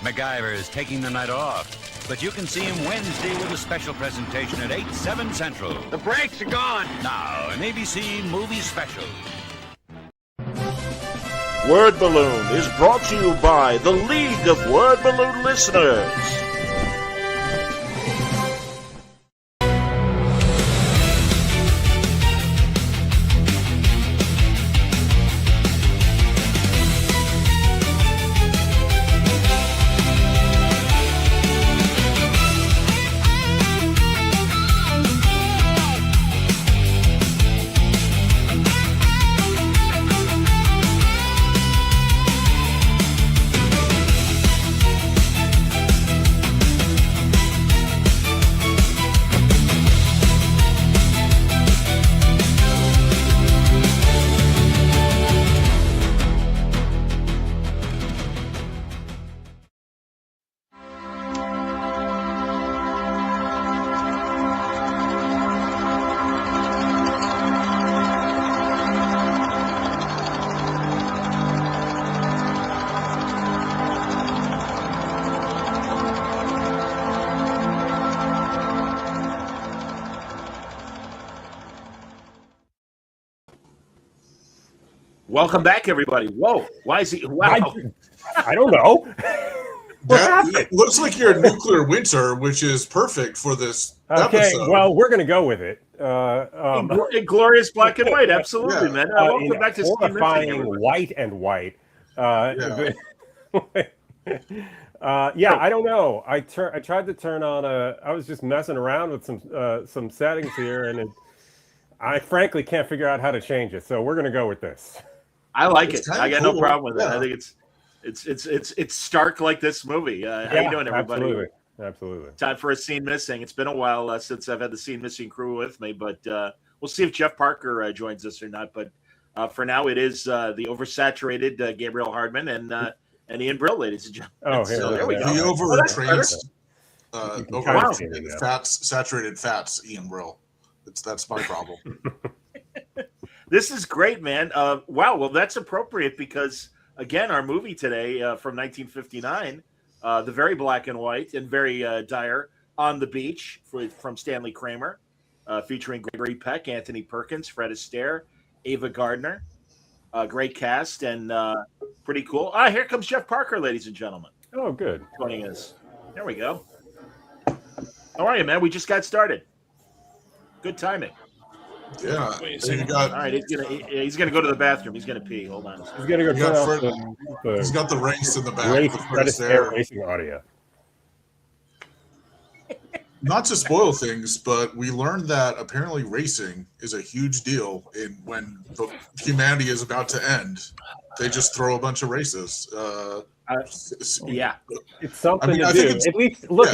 MacGyver is taking the night off, but you can see him Wednesday with a special presentation at 8, 7 Central. The brakes are gone. Now, an ABC movie special. Word Balloon is brought to you by the League of Word Balloon Listeners. Welcome back, everybody. Whoa, why is he? Wow. I don't know. It looks like you're a nuclear winter, which is perfect for this episode. Well, we're going to go with it. In glorious black and white, absolutely, man. Welcome back to horrifying white and white. I don't know. I tried to turn on I was just messing around with some settings here, and I frankly can't figure out how to change it. So we're going to go with this. I like it. I got no problem with it. I think it's stark like this movie. How you doing, everybody? Absolutely. Time for a scene missing. It's been a while since I've had the scene missing crew with me, but we'll see if Jeff Parker joins us or not. But for now, it is the oversaturated Gabriel Hardman and Ian Brill, ladies and gentlemen. Oh, so there we go. The saturated fats, Ian Brill. That's my problem. This is great, man. Wow. Well, that's appropriate because, again, our movie today from 1959, the very black and white and very dire On the Beach from Stanley Kramer, featuring Gregory Peck, Anthony Perkins, Fred Astaire, Ava Gardner. Great cast and pretty cool. Here comes Jeff Parker, ladies and gentlemen. Oh, good. Joining us. There we go. How are you, man? We just got started. Good timing. Yeah. So you got, all right, he's gonna go to the bathroom. He's gonna pee. Hold on. He's gonna go turn off he's got the race in the back. Racing audio. Not to spoil things, but we learned that apparently racing is a huge deal when humanity is about to end. They just throw a bunch of races. Yeah, it's something to do. At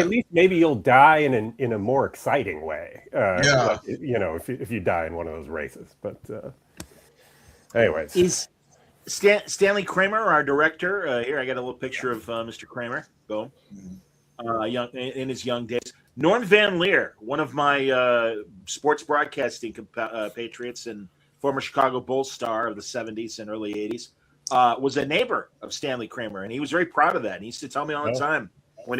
least maybe you'll die in a more exciting way. If you die in one of those races. But anyways, is Stanley Kramer, our director. Here, I got a little picture of Mr. Kramer. Boom. Young in his young days. Norm Van Leer, one of my sports broadcasting compatriots and former Chicago Bulls star of the 70s and early 80s. Was a neighbor of Stanley Kramer, and he was very proud of that. And he used to tell me all the time when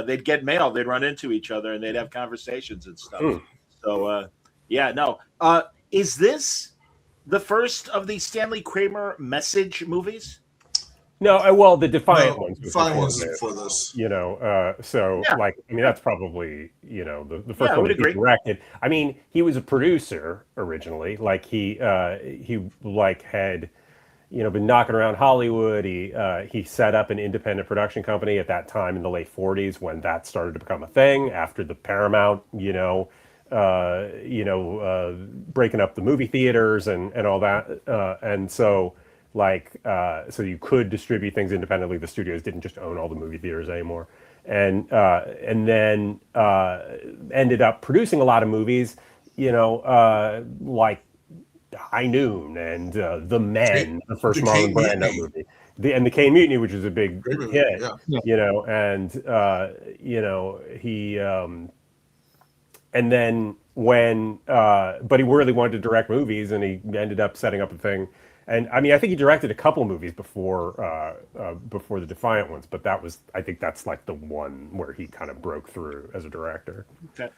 they'd get mail, they'd run into each other and they'd have conversations and stuff. So, is this the first of the Stanley Kramer message movies? No, well, the Defiant ones. Defiant ones before this. That's probably the first one that he directed. I mean, he was a producer originally. Like he had. Been knocking around Hollywood. He set up an independent production company at that time in the late 40s when that started to become a thing after the Paramount, breaking up the movie theaters and all that. And so so you could distribute things independently. The studios didn't just own all the movie theaters anymore. And then ended up producing a lot of movies, like High Noon and The Men, the first Marlon Brando movie, the K Mutiny, which was a big hit, he and then when but he really wanted to direct movies, and he ended up setting up a thing And I mean, I think he directed a couple movies before the Defiant ones, but I think that's like the one where he kind of broke through as a director. Okay.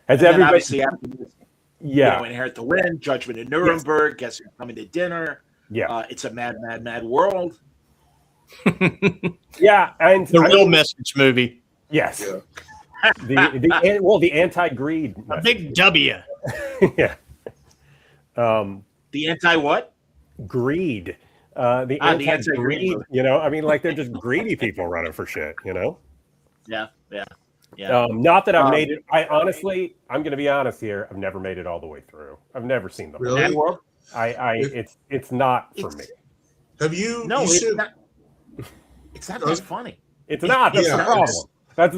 Has and everybody? Obviously, after this, Inherit the Wind, Judgment in Nuremberg, Guess Who's Coming to Dinner. Yeah, It's a Mad, Mad, Mad World. Yeah, and the real message movie. Yes. Yeah. The anti-greed. A big W. Yeah. The anti what? Greed. The anti-greed anti-greed. movie. You know, I mean, like they're just greedy people running for shit. You know. Yeah. Not that I've made it. I'm going to be honest here. I've never made it all the way through. I've never seen the Really? Mad World. It's not for me. Have you? No, you it's should, not. It's not that funny. It's not. That's Yeah, the problem. That's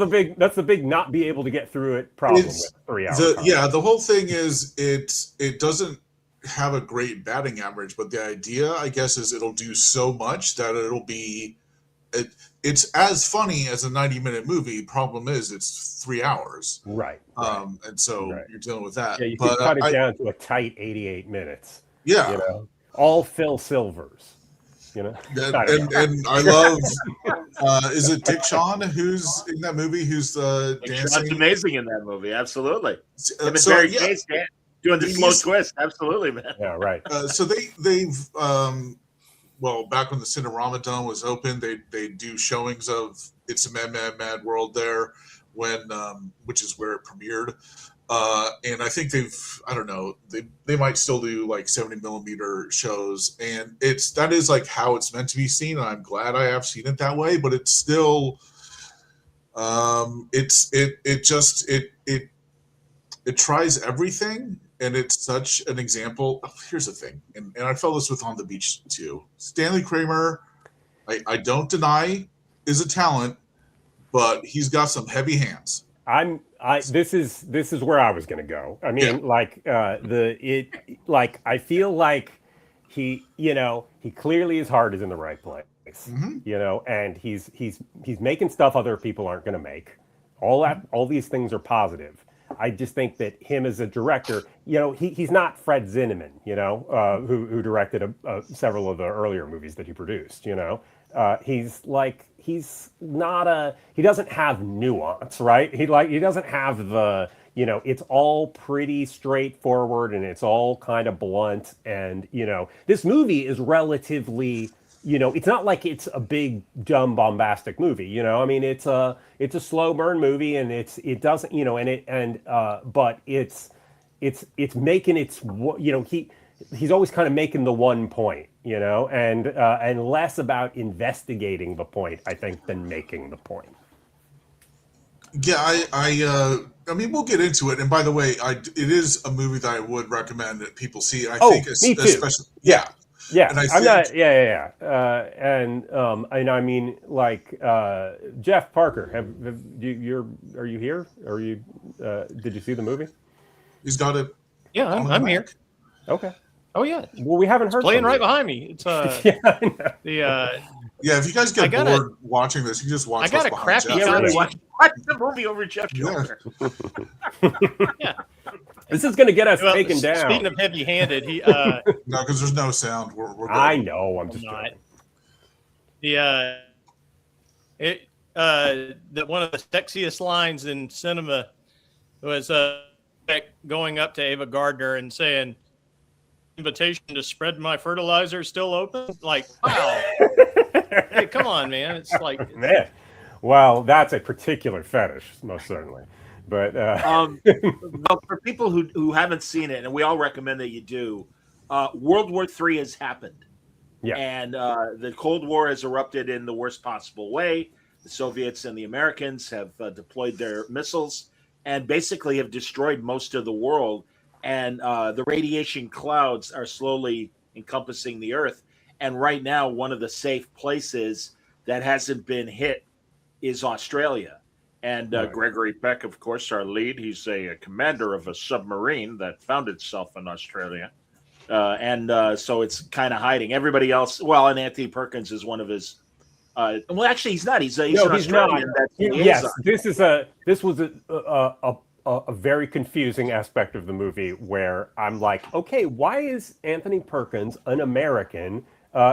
the big not be able to get through it problem with 3 hours. The whole thing is it doesn't have a great batting average, but the idea, I guess, is it'll do so much that it's as funny as a 90-minute movie. Problem is it's 3 hours. Right. And so you're dealing with that. Yeah, you can cut it down to a tight 88 minutes. Yeah. You know, all Phil Silvers. You know, and I love. Is it Dick Shawn who's in that movie? Who's dancing? Shawn's amazing in that movie. Absolutely. Doing the slow twist. Absolutely, man. Yeah, right. So they've back when the Cinerama Dome was open, they do showings of It's a Mad, Mad, Mad World there, which is where it premiered. And I think they might still do like 70mm shows, and that is like how it's meant to be seen. And I'm glad I have seen it that way, but it's still, it tries everything, and it's such an example. Here's the thing, and I felt this with On the Beach too. Stanley Kramer, I don't deny, is a talent, but he's got some heavy hands. This is where I was going to go. I mean, I feel like he clearly his heart is in the right place, and he's making stuff other people aren't going to make. All these things are positive. I just think that him as a director, he's not Fred Zinnemann, who directed several of the earlier movies that he produced. He doesn't have nuance, right? He doesn't have the, it's all pretty straightforward and it's all kind of blunt. And, this movie is relatively, it's not like it's a big, dumb, bombastic movie, I mean, it's a slow burn movie, and it doesn't, but it's making he's always kind of making the one point, and less about investigating the point, I think, than making the point. Yeah, I mean, we'll get into it. And by the way, it is a movie that I would recommend that people see. I think, me too. Especially, yeah. And and I mean, like, Jeff Parker, are you here? Did you see the movie? He's got it. Yeah, I'm here. Okay. Oh yeah. Well, we haven't heard playing from right you. behind me. It's If you guys get bored watching this, you just watch. I got a crappy. Watch the movie over Jeff Joker. Yeah. This is going to get us taken down. Speaking of heavy-handed, no, because there's no sound. We're good. I know. I'm just not. That one of the sexiest lines in cinema was going up to Ava Gardner and saying, "Invitation to spread my fertilizer still open?" Like, wow. Hey, come on, man. It's like, man. Well, that's a particular fetish, most certainly. But well, for people who haven't seen it, and we all recommend that you do, World War III has happened. Yeah. And the Cold War has erupted in the worst possible way. The Soviets and the Americans have deployed their missiles and basically have destroyed most of the world. And the radiation clouds are slowly encompassing the Earth. And right now, one of the safe places that hasn't been hit is Australia. And Gregory Peck, of course, our lead, he's a commander of a submarine that found itself in Australia. So it's kind of hiding. Everybody else, well, and Anthony Perkins is one of his. Well, actually, he's not. He's an Australian. Yes, this was a very confusing aspect of the movie where I'm like, okay, why is Anthony Perkins an American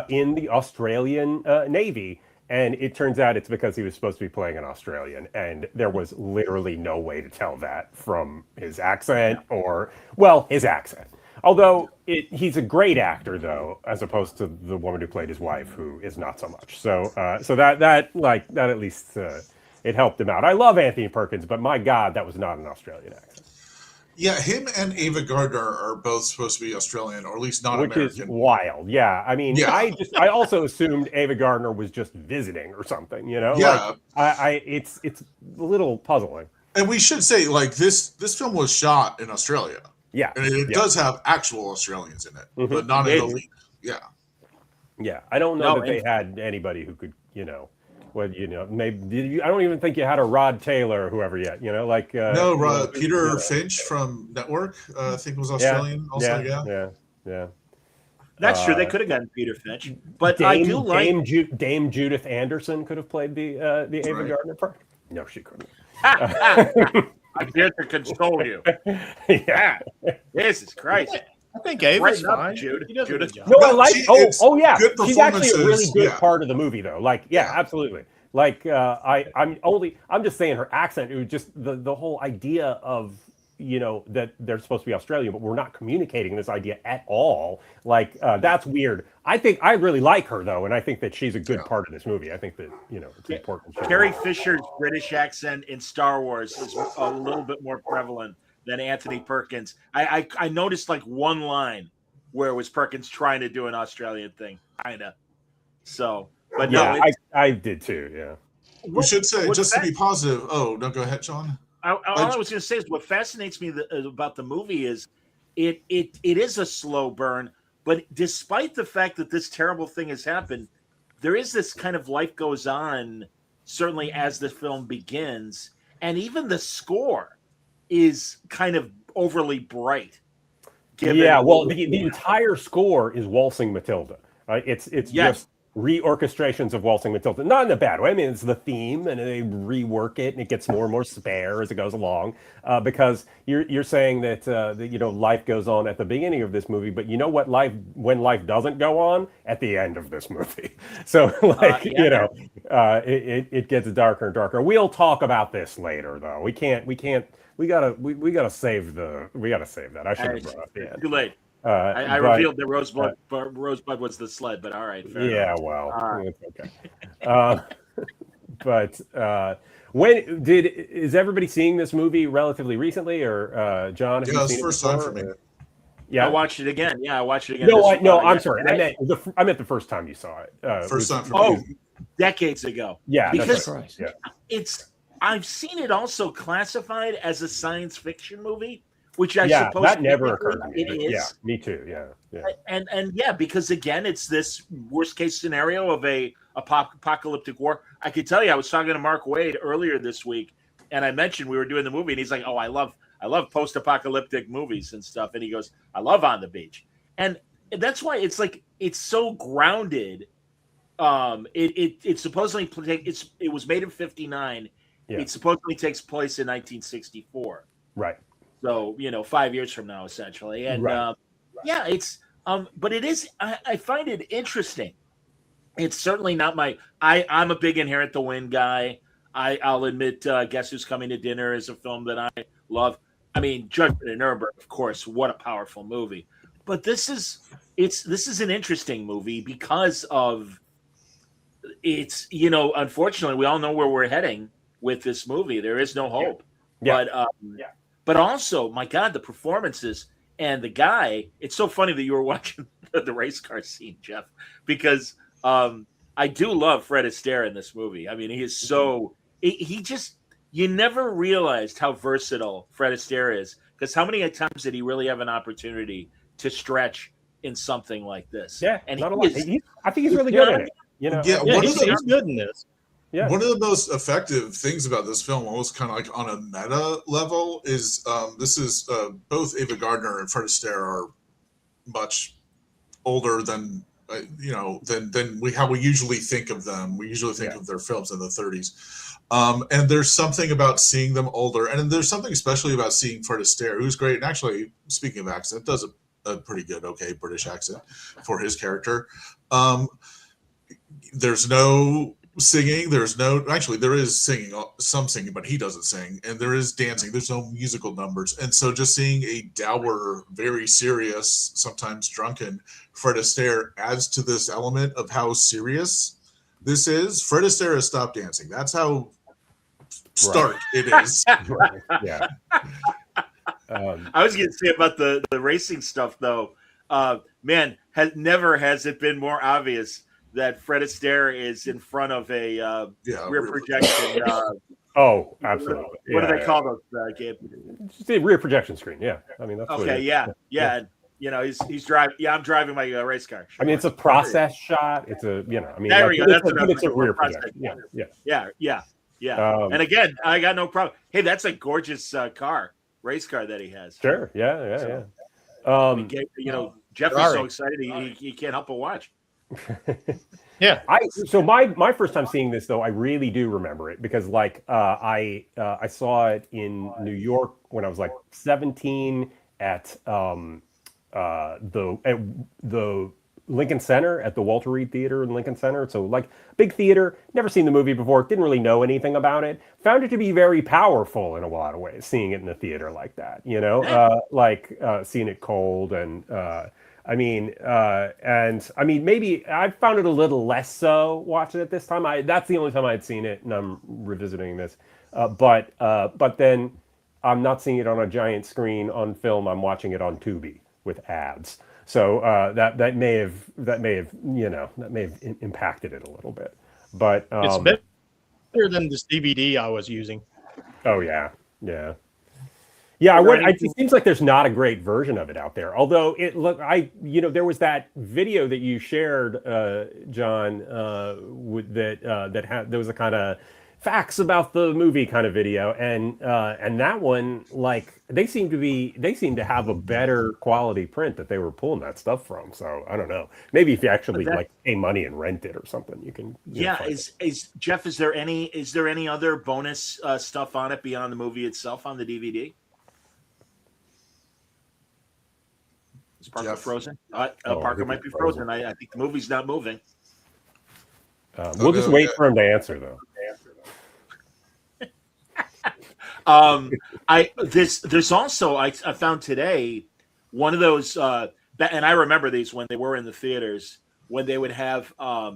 in the Australian Navy? And it turns out it's because he was supposed to be playing an Australian, and there was literally no way to tell that from his accent his accent. Although he's a great actor, though, as opposed to the woman who played his wife, who is not so much. So that at least it helped him out. I love Anthony Perkins, but my God, that was not an Australian accent. Yeah, him and Ava Gardner are both supposed to be Australian, or at least not American. Which is wild. Yeah, I mean, I also assumed Ava Gardner was just visiting or something. Yeah, it's a little puzzling. And we should say, like, this film was shot in Australia. Yeah, and it does have actual Australians in it, but not in the lead. Yeah. I don't know that they had anybody who could, maybe I don't even think you had a Rod Taylor or whoever yet. Peter Finch from Network, I think was Australian. Yeah. That's true. They could have gotten Peter Finch, but Dame Judith Anderson could have played the Ava Gardner part. No, she couldn't. I'm here to console you. Yeah. Jesus Christ. I think Ava's Right fine. Jude. Judith. No, I like. Yeah. Good She's actually a really good yeah. part of the movie, though. Absolutely. I'm just saying her accent. It was just the whole idea of that they're supposed to be Australian, but we're not communicating this idea at all. That's weird. I think I really like her though, and I think that she's a good part of this movie. I think that it's important. Carrie Fisher's British accent in Star Wars is a little bit more prevalent than Anthony Perkins. I noticed like one line where it was Perkins trying to do an Australian thing, kinda. So, but yeah, no, I did too. Yeah. We should say, just to be positive. Oh no, go ahead, Sean. All I was going to say is what fascinates me about the movie is it is a slow burn, but despite the fact that this terrible thing has happened, there is this kind of life goes on, certainly as the film begins, and even the score is kind of overly bright. The entire score is Waltzing Matilda. It's just reorchestrations of Waltzing Matilda, not in a bad way. I mean, it's the theme, and they rework it, and it gets more and more spare as it goes along. Because you're saying that life goes on at the beginning of this movie, but you know what when life doesn't go on at the end of this movie. So it gets darker and darker. We'll talk about this later, though. We gotta save that. I should have brought up the end. Too late. I revealed that Rosebud was the sled, but all right. Yeah, well, it's okay. Is everybody seeing this movie relatively recently, or John? Yeah, it's the first time for me. Yeah, I watched it again. I'm sorry. I meant the first time you saw it. First time for me. Decades ago. Yeah, because that's I've seen it also classified as a science fiction movie. Which I suppose that never occurred to me. It is. Yeah, me too. Yeah. And because again, it's this worst case scenario of a apocalyptic war. I could tell you, I was talking to Mark Wade earlier this week, and I mentioned we were doing the movie, and he's like, "Oh, I love post apocalyptic movies and stuff," and he goes, "I love On the Beach," and that's why it's like it's so grounded. It supposedly it was made in '59. Yeah. It supposedly takes place in 1964. Right. So, 5 years from now, essentially. And it's, but it is, I find it interesting. It's certainly not I'm a big Inherent the Wind guy. I'll admit, Guess Who's Coming to Dinner is a film that I love. I mean, Judgment at Nuremberg, of course, what a powerful movie. But this is an interesting movie because of it's, unfortunately, we all know where we're heading with this movie. There is no hope. Yeah. But also, my God, the performances and the guy. It's so funny that you were watching the race car scene, Jeff, because I do love Fred Astaire in this movie. I mean, he is so you never realized how versatile Fred Astaire is, because how many times did he really have an opportunity to stretch in something like this? Yeah, and not a lot. I think he's really good at it. He's good in this. Yeah. One of the most effective things about this film, almost kind of like on a meta level, is this is both Ava Gardner and Fred Astaire are much older than than how we usually think of them. We usually think of their films in the 30s. And there's something about seeing them older, and there's something especially about seeing Fred Astaire, who's great. And actually, speaking of accent, does a pretty good, British accent for his character. There's no singing. There is some singing, but he doesn't sing. And there is dancing. There's no musical numbers. And so just seeing a dour, very serious, sometimes drunken Fred Astaire adds to this element of how serious this is. Fred Astaire has stopped dancing. That's how stark it is. Yeah. I was going to say about the racing stuff, though. Man, never has it been more obvious that Fred Astaire is in front of a rear projection. Oh, absolutely. What do they call those, Gabe? Just a rear projection screen. Yeah, I mean that's okay. Yeah. He's driving. Yeah, I'm driving my race car. Sure. I mean, it's a process shot. It's a there we go. It's a rear projection. Yeah. And again, I got no problem. Hey, that's a gorgeous race car that he has. Sure. Yeah. Jeff is so excited he can't help but watch. Yeah. So my first time seeing this, though, I really do remember it because I saw it in New York when I was like 17 at the Lincoln Center, at the Walter Reed Theater in Lincoln Center. So like big theater, never seen the movie before, didn't really know anything about it. Found it to be very powerful in a lot of ways, seeing it in the theater like that, seeing it cold and maybe I found it a little less so watching it this time. That's the only time I'd seen it, and I'm revisiting this. But then I'm not seeing it on a giant screen on film. I'm watching it on Tubi with ads. So that may have impacted it a little bit. But it's better than this DVD I was using. Oh yeah. It seems like there's not a great version of it out there. Although there was that video that you shared, John, there was a kind of facts about the movie kind of video, and that one, like they seem to have a better quality print that they were pulling that stuff from. So I don't know. Maybe if you actually pay money and rent it or something, you can. Is Jeff? Is there any other bonus stuff on it beyond the movie itself on the DVD? Is Parker frozen? Parker might be frozen. I think the movie's not moving. We'll just wait for him to answer, though. There's also I found today one of those, and I remember these when they were in the theaters, when they would have not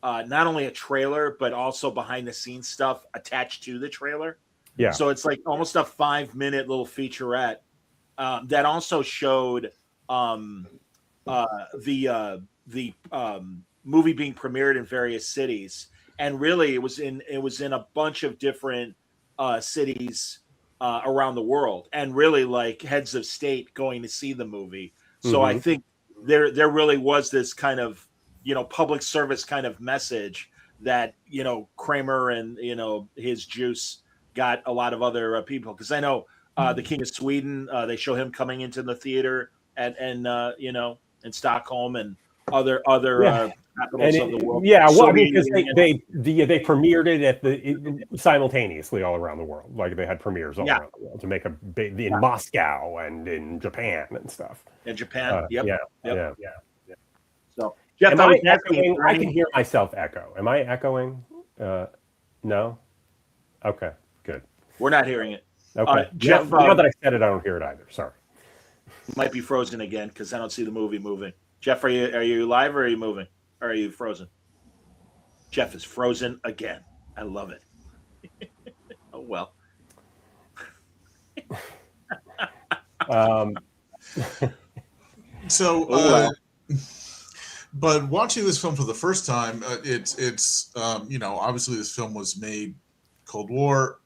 only a trailer but also behind the scenes stuff attached to the trailer. Yeah. So it's like almost a 5-minute little featurette that also showed the movie being premiered in various cities, and really it was in a bunch of different cities around the world, and really like heads of state going to see the movie. So I think there really was this kind of public service kind of message that Kramer and his juice got a lot of other people, because I know the King of Sweden, they show him coming into the theater in Stockholm and other capitals of the world. Yeah, well, because they premiered it simultaneously all around the world. Like they had premieres all around the world to make in Moscow and in Japan and stuff. In Japan, Yeah. So, Jeff, I can hear myself echo. Am I echoing? No. Okay, good. We're not hearing it. Okay, Jeff. Now that I said it, I don't hear it either. Sorry. Might be frozen again because I don't see the movie moving. Jeff, are you live or are you moving? Or are you frozen? Jeff is frozen again. I love it. Oh well. But watching this film for the first time, it's obviously this film was made Cold War,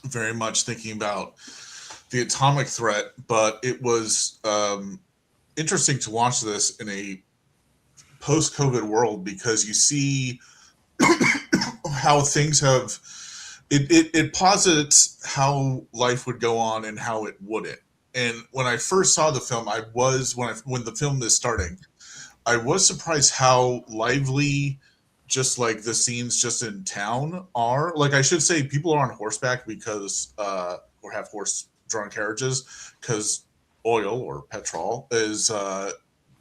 very much thinking about the atomic threat, but it was interesting to watch this in a post-COVID world because you see how things have it posits how life would go on and how it wouldn't. And when I first saw the film, when the film is starting, I was surprised how lively just like the scenes just in town are. Like, I should say people are on horseback because or have horse-drawn carriages because oil or petrol is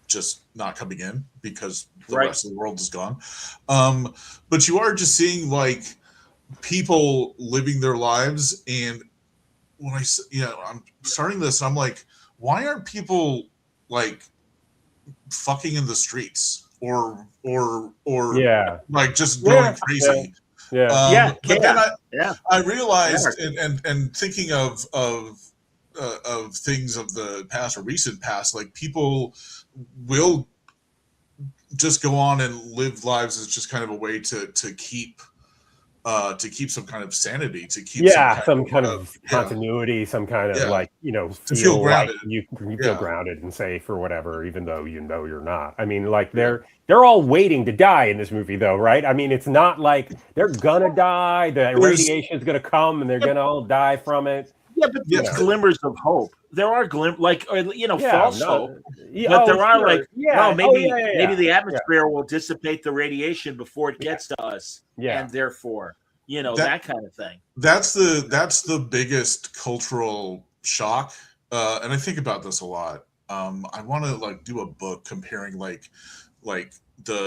just not coming in because the rest of the world is gone. But you are just seeing like people living their lives. And when I'm starting this, I'm like, why aren't people like fucking in the streets or like just going crazy? But then I realized, and thinking of things of the past or recent past, like people will just go on and live lives as just kind of a way to keep some kind of sanity, to keep some kind of continuity, some kind of like, to feel grounded. Like you feel grounded and safe or whatever, even though you're not. I mean, like they're all waiting to die in this movie, though, right? I mean, it's not like they're gonna die. The radiation is gonna come and they're gonna all die from it. Yeah, but there's glimmers of hope. There are false hope. But there are maybe the atmosphere will dissipate the radiation before it gets to us, and therefore, that kind of thing. That's the biggest cultural shock, and I think about this a lot. I want to like do a book comparing like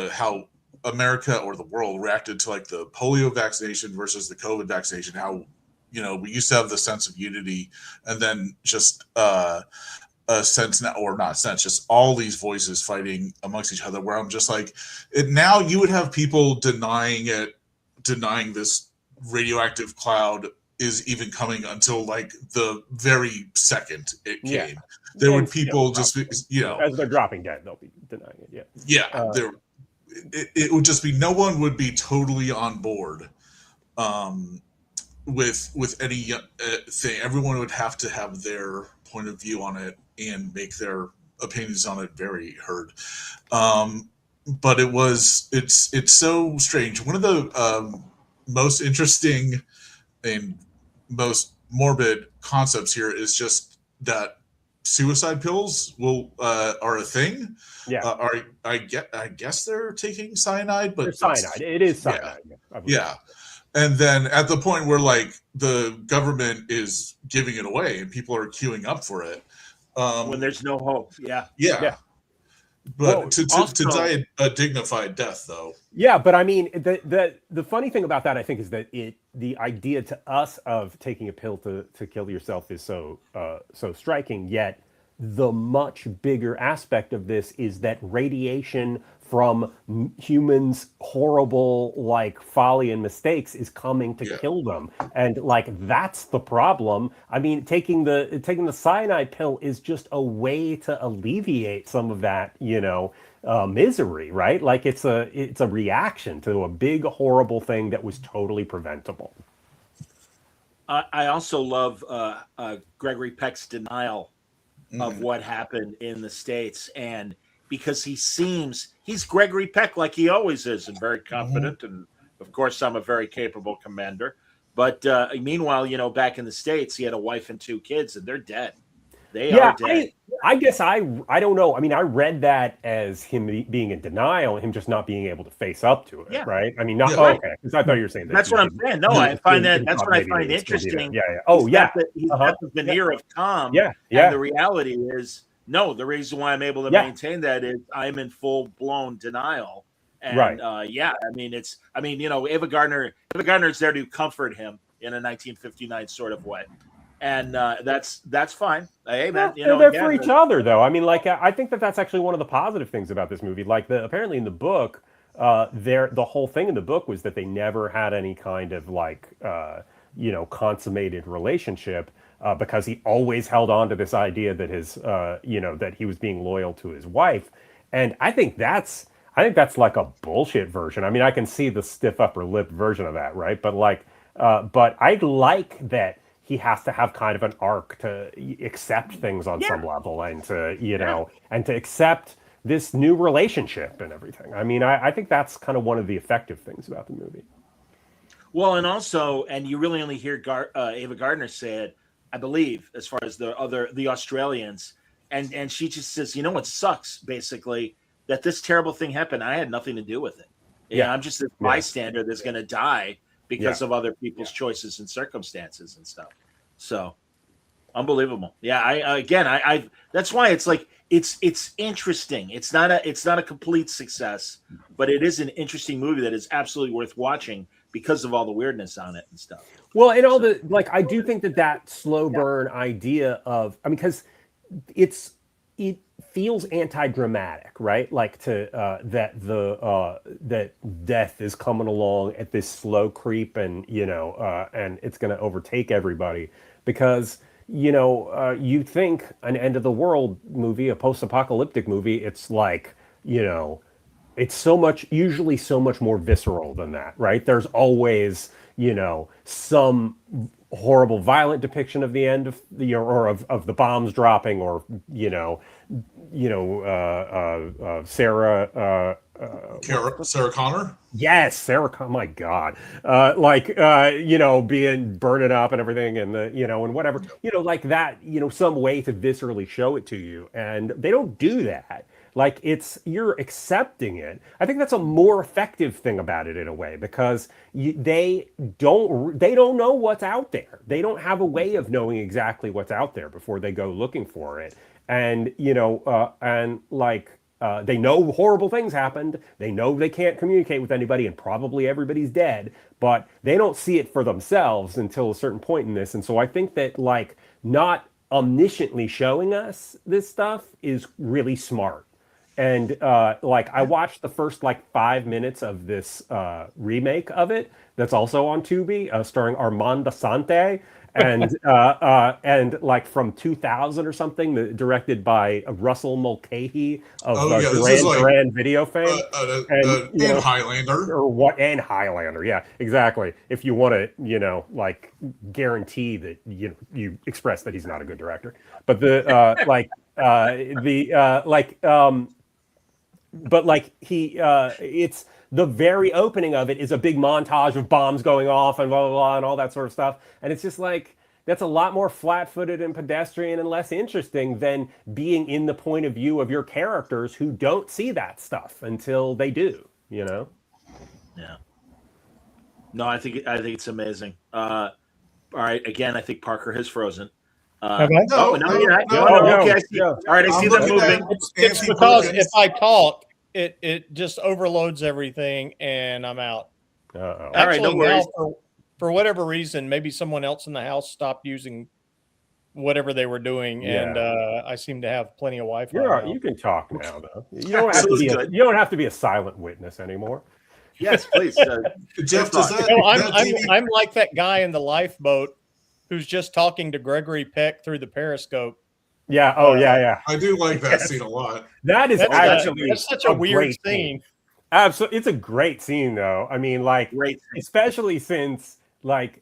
how America or the world reacted to like the polio vaccination versus the COVID vaccination. How we used to have the sense of unity, and then just a sense now, or not sense, just all these voices fighting amongst each other. Where I'm just like, now you would have people denying this radioactive cloud is even coming until like the very second it came. There would people just be, as they're dropping dead, they'll be denying it. It would just be, no one would be totally on board with any thing. Everyone would have to have their point of view on it and make their opinions on it very heard. But it's so strange. One of the most interesting and most morbid concepts here is just that suicide pills are a thing. I guess they're taking cyanide, but cyanide. It is cyanide. And then at the point where like the government is giving it away and people are queuing up for it, when there's no hope. But to die a dignified death, though. Yeah, but I mean, the funny thing about that, I think, is that the idea to us of taking a pill to kill yourself is so striking. Yet the much bigger aspect of this is that radiation from humans' horrible like folly and mistakes is coming to kill them, and like that's the problem. I mean, taking the cyanide pill is just a way to alleviate some of that, misery, right? Like it's a reaction to a big horrible thing that was totally preventable. I also love Gregory Peck's denial of what happened in the States, and because he's Gregory Peck like he always is, and very confident, and of course I'm a very capable commander. But meanwhile, back in the States, he had a wife and 2 kids, and they're dead. They are dead. I guess I don't know. I mean, I read that as him being in denial, him just not being able to face up to it, right? I mean, okay, because I thought you were saying that. That's what I'm saying. No, I find that's what I find interesting. He's got the veneer of calm. And the reality is, no, the reason why I'm able to maintain that is I'm in full-blown denial. And Ava Gardner's there to comfort him in a 1959 sort of way. And that's fine. Hey, man, they're for each other, though. I mean, like, I think that's actually one of the positive things about this movie. Like, apparently in the book, the whole thing in the book was that they never had any kind of like, consummated relationship because he always held on to this idea that that he was being loyal to his wife. And I think that's like a bullshit version. I mean, I can see the stiff upper lip version of that, right? But but I like that he has to have kind of an arc to accept things on some level, and to and to accept this new relationship and everything. I mean, I think that's kind of one of the effective things about the movie. Well, and also, and you really only hear Ava Gardner say it, I believe, as far as the Australians, and she just says, you know what sucks, basically, that this terrible thing happened. I had nothing to do with it. Yeah, I'm just a bystander that's going to die because of other people's choices and circumstances and stuff. So unbelievable. Yeah, I that's why it's like it's interesting. It's not a complete success, but it is an interesting movie that is absolutely worth watching because of all the weirdness on it and stuff. Well, and all the I do think that slow burn idea of, I mean, because it feels anti-dramatic, right? Like that death is coming along at this slow creep, and and it's going to overtake everybody because you think an end of the world movie, a post-apocalyptic movie, it's like it's usually so much more visceral than that, right? There's always some horrible violent depiction of the end of the of the bombs dropping, or Sarah Connor. Yes, Sarah Connor. My God, being burning up and everything, and and whatever, like that, some way to viscerally show it to you, and they don't do that. Like you're accepting it. I think that's a more effective thing about it in a way, because they don't know what's out there. They don't have a way of knowing exactly what's out there before they go looking for it. And they know horrible things happened. They know they can't communicate with anybody, and probably everybody's dead. But they don't see it for themselves until a certain point in this. And so I think that not omnisciently showing us this stuff is really smart. And I watched the first 5 minutes of this remake of it that's also on Tubi, starring Armand Assante, and from 2000 or something, directed by Russell Mulcahy of Duran Video fame, and Highlander, and Highlander, yeah, exactly. If you want to guarantee that you express that he's not a good director, but it's the very opening of it is a big montage of bombs going off and blah, blah, blah, and all that sort of stuff. And it's just that's a lot more flat-footed and pedestrian and less interesting than being in the point of view of your characters who don't see that stuff until they do, Yeah. No, I think it's amazing. All right. Again, I think Parker has frozen. Have I? No, okay, I see. All right, I see them moving. It's because if I talk, it just overloads everything, and I'm out. Uh-oh. All right, no worries. For whatever reason, maybe someone else in the house stopped using whatever they were doing, and I seem to have plenty of Wi-Fi. You can talk now, though. You don't have to be a silent witness anymore. Yes, please. Jeff, I'm like that guy in the lifeboat who's just talking to Gregory Peck through the periscope. Yeah. Oh, yeah. I do like that scene a lot. That's such a weird scene. Absolutely, it's a great scene, though. I mean, especially since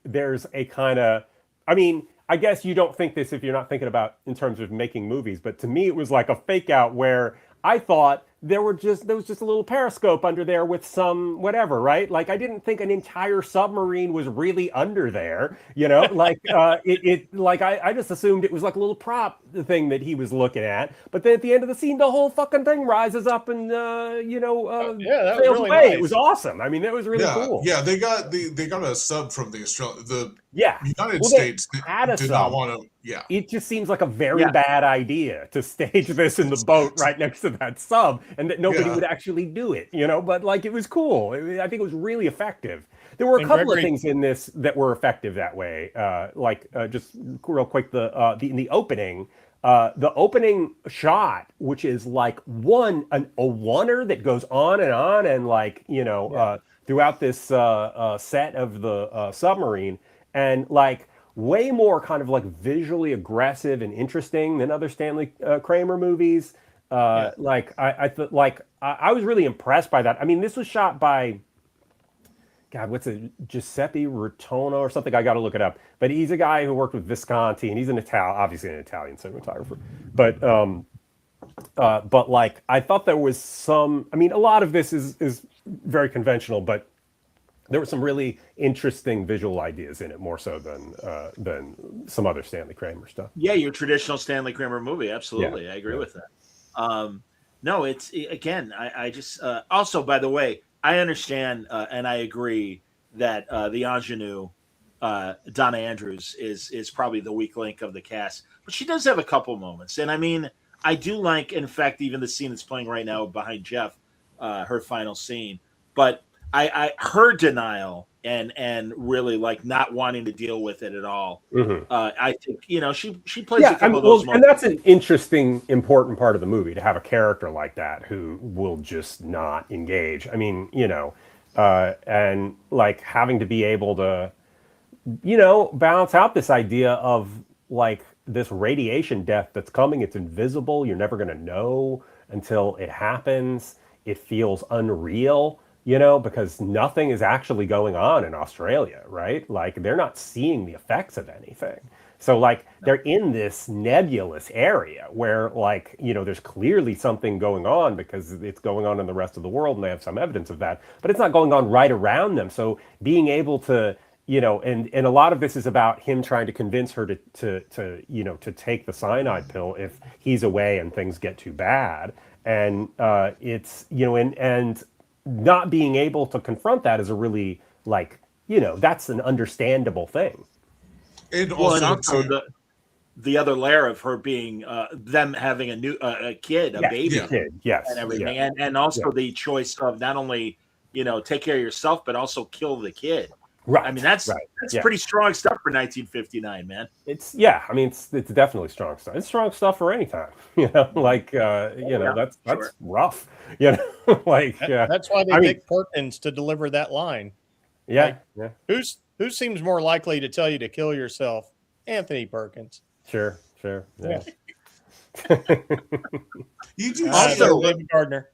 there's a kind of, I mean, I guess you don't think this if you're not thinking about in terms of making movies, but to me it was like a fake out where I thought there was just a little periscope under there with some whatever, right? I didn't think an entire submarine was really under there, I just assumed it was like a little prop thing that he was looking at. But then at the end of the scene, the whole fucking thing rises up and that sails was really away. nice. It was awesome. I mean, that was really cool. Yeah, they got a sub from the United States did not want to. Yeah, it just seems like a very bad idea to stage this in the boat right next to that sub, and that nobody would actually do it, But it was cool. I think it was really effective. There were a couple of things in this that were effective that way. Just real quick, in the opening, the opening shot, which is a oneer that goes on and throughout this set of the submarine, and way more kind of visually aggressive and interesting than other Stanley Kramer movies. I was really impressed by that. I mean, this was shot by, God, what's it, Giuseppe Rotono or something? I got to look it up. But he's a guy who worked with Visconti, and he's obviously an Italian cinematographer. But I thought there was some. I mean, a lot of this is very conventional, but there were some really interesting visual ideas in it, more so than some other Stanley Kramer stuff. Yeah, your traditional Stanley Kramer movie. Absolutely, I agree with that. No, again. I just also, by the way, I understand and I agree that the ingenue Donna Andrews is probably the weak link of the cast, but she does have a couple moments, and I mean, I do like, in fact, even the scene that's playing right now behind Jeff, her final scene, but I her denial and really like not wanting to deal with it at all. I think she plays a couple of those moments. And that's an interesting, important part of the movie, to have a character like that who will just not engage. I mean, and like having to be able to, balance out this idea of like this radiation death that's coming. It's invisible. You're never going to know until it happens. It feels unreal. Because nothing is actually going on in Australia, right? Like they're not seeing the effects of anything. So like they're in this nebulous area where like, there's clearly something going on because it's going on in the rest of the world and they have some evidence of that, but it's not going on right around them. So being able to, and a lot of this is about him trying to convince her to take the cyanide pill if he's away and things get too bad. And it's, and not being able to confront that is a really that's an understandable thing. And also the other layer of her being them having a kid, a baby, yes, and everything, and also the choice of not only take care of yourself but also kill the kid. Right. I mean that's pretty strong stuff for 1959, man. It's it's definitely strong stuff. It's strong stuff for any time. That's rough. That's why they picked Perkins to deliver that line. Yeah. Who seems more likely to tell you to kill yourself? Anthony Perkins. Sure. Yeah. You do also David Gardner.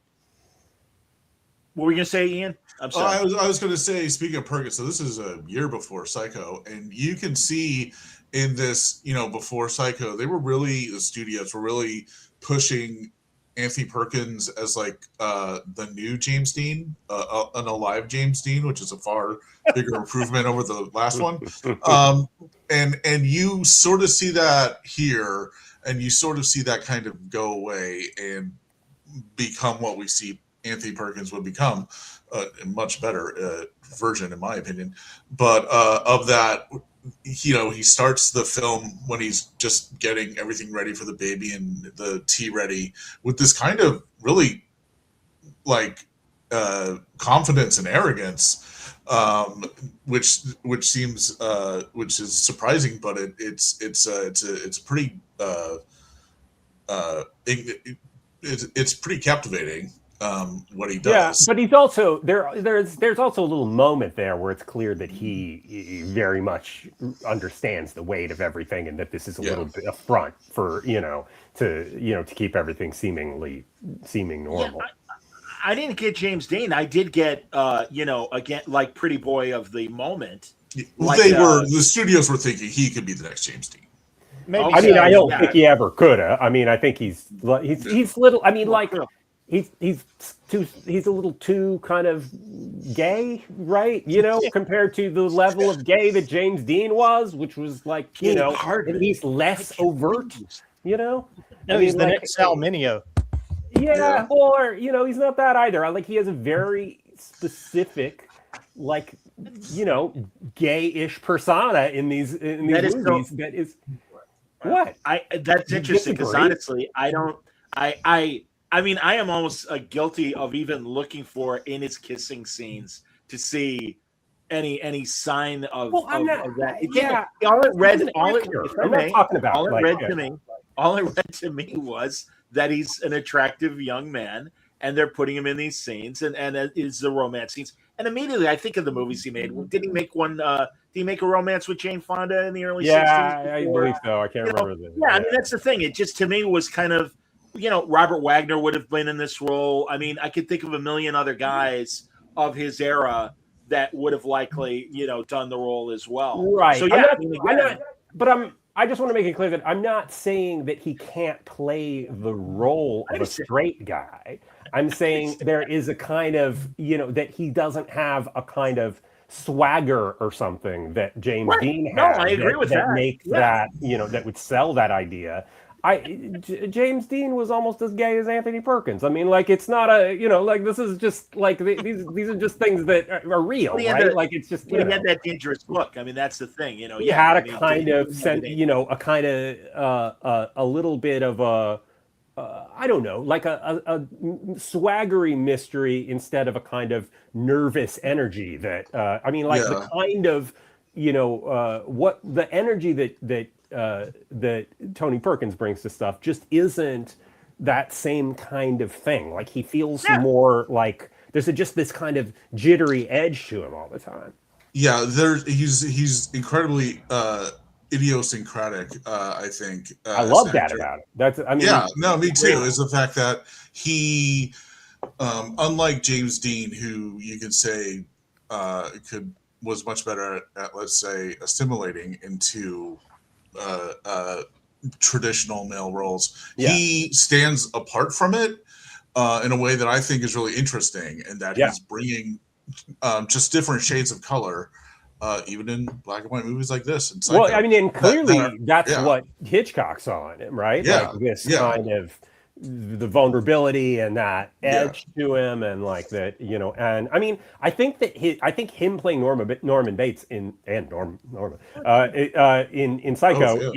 What were you gonna say, Ian? I'm sorry. I was going to say, speaking of Perkins, so this is a year before Psycho, and you can see in this, before Psycho, the studios were really pushing Anthony Perkins as like the new James Dean, an alive James Dean, which is a far bigger improvement over the last one. And you sort of see that here, and you sort of see that kind of go away and become what we see Anthony Perkins would become, a much better version, in my opinion. But of that, he starts the film when he's just getting everything ready for the baby and the tea ready with this kind of really like confidence and arrogance, which seems which is surprising, but it's pretty it's pretty captivating. What he does. Yeah, but he's also there's also a little moment there where it's clear that he very much understands the weight of everything, and that this is a little bit a front for to keep everything seeming normal. Yeah, I didn't get James Dean. I did get again like pretty boy of the moment. Well, the studios were thinking he could be the next James Dean. Maybe I don't think he ever could have. I mean, I think he's little. I mean, like. He's a little too kind of gay, right? Compared to the level of gay that James Dean was, which was like, at least less overt, No, he's the next Sal Mineo. Yeah, or he's not that either. Like he has a very specific, like, gay-ish persona in these movies. That is what that's interesting because honestly, I mean, I am almost guilty of even looking for in his kissing scenes to see any sign of that. Yeah, all it read to me was that he's an attractive young man, and they're putting him in these scenes, and it's the romance scenes. And immediately, I think of the movies he made. Did he make one? Did he make a romance with Jane Fonda in the early 60s? Yeah, I believe so. I can't remember that. Yeah, I mean that's the thing. It just to me was kind of. Robert Wagner would have been in this role. I mean, I could think of a million other guys of his era that would have likely, done the role as well. Right. So yeah, I just want to make it clear that I'm not saying that he can't play the role of a straight guy. I'm saying there is a kind of, that he doesn't have a kind of swagger or something that James Right. Dean No, had I agree with that. make that, that would sell that idea. James Dean was almost as gay as Anthony Perkins. I mean, like, it's not a, like, this is just like these are just things that are real, right? Like, it's just, he had that dangerous look. I mean, that's the thing, he had a kind of a little bit of a, I don't know, like a swaggery mystery instead of a kind of nervous energy that, the kind of, what the energy that Tony Perkins brings to stuff just isn't that same kind of thing. Like, he feels more like there's just this kind of jittery edge to him all the time. Yeah, he's incredibly idiosyncratic. I think I love that about it. Me too. Is the fact that he, unlike James Dean, who you could say was much better at let's say assimilating into traditional male roles. Yeah. He stands apart from it in a way that I think is really interesting, and that he's bringing just different shades of color, even in black and white movies like this. And well, I mean, and clearly that's what Hitchcock saw in him, right? Yeah. Like this kind of the vulnerability and that edge to him, and like that, and I mean, I think him playing Norman Bates in Psycho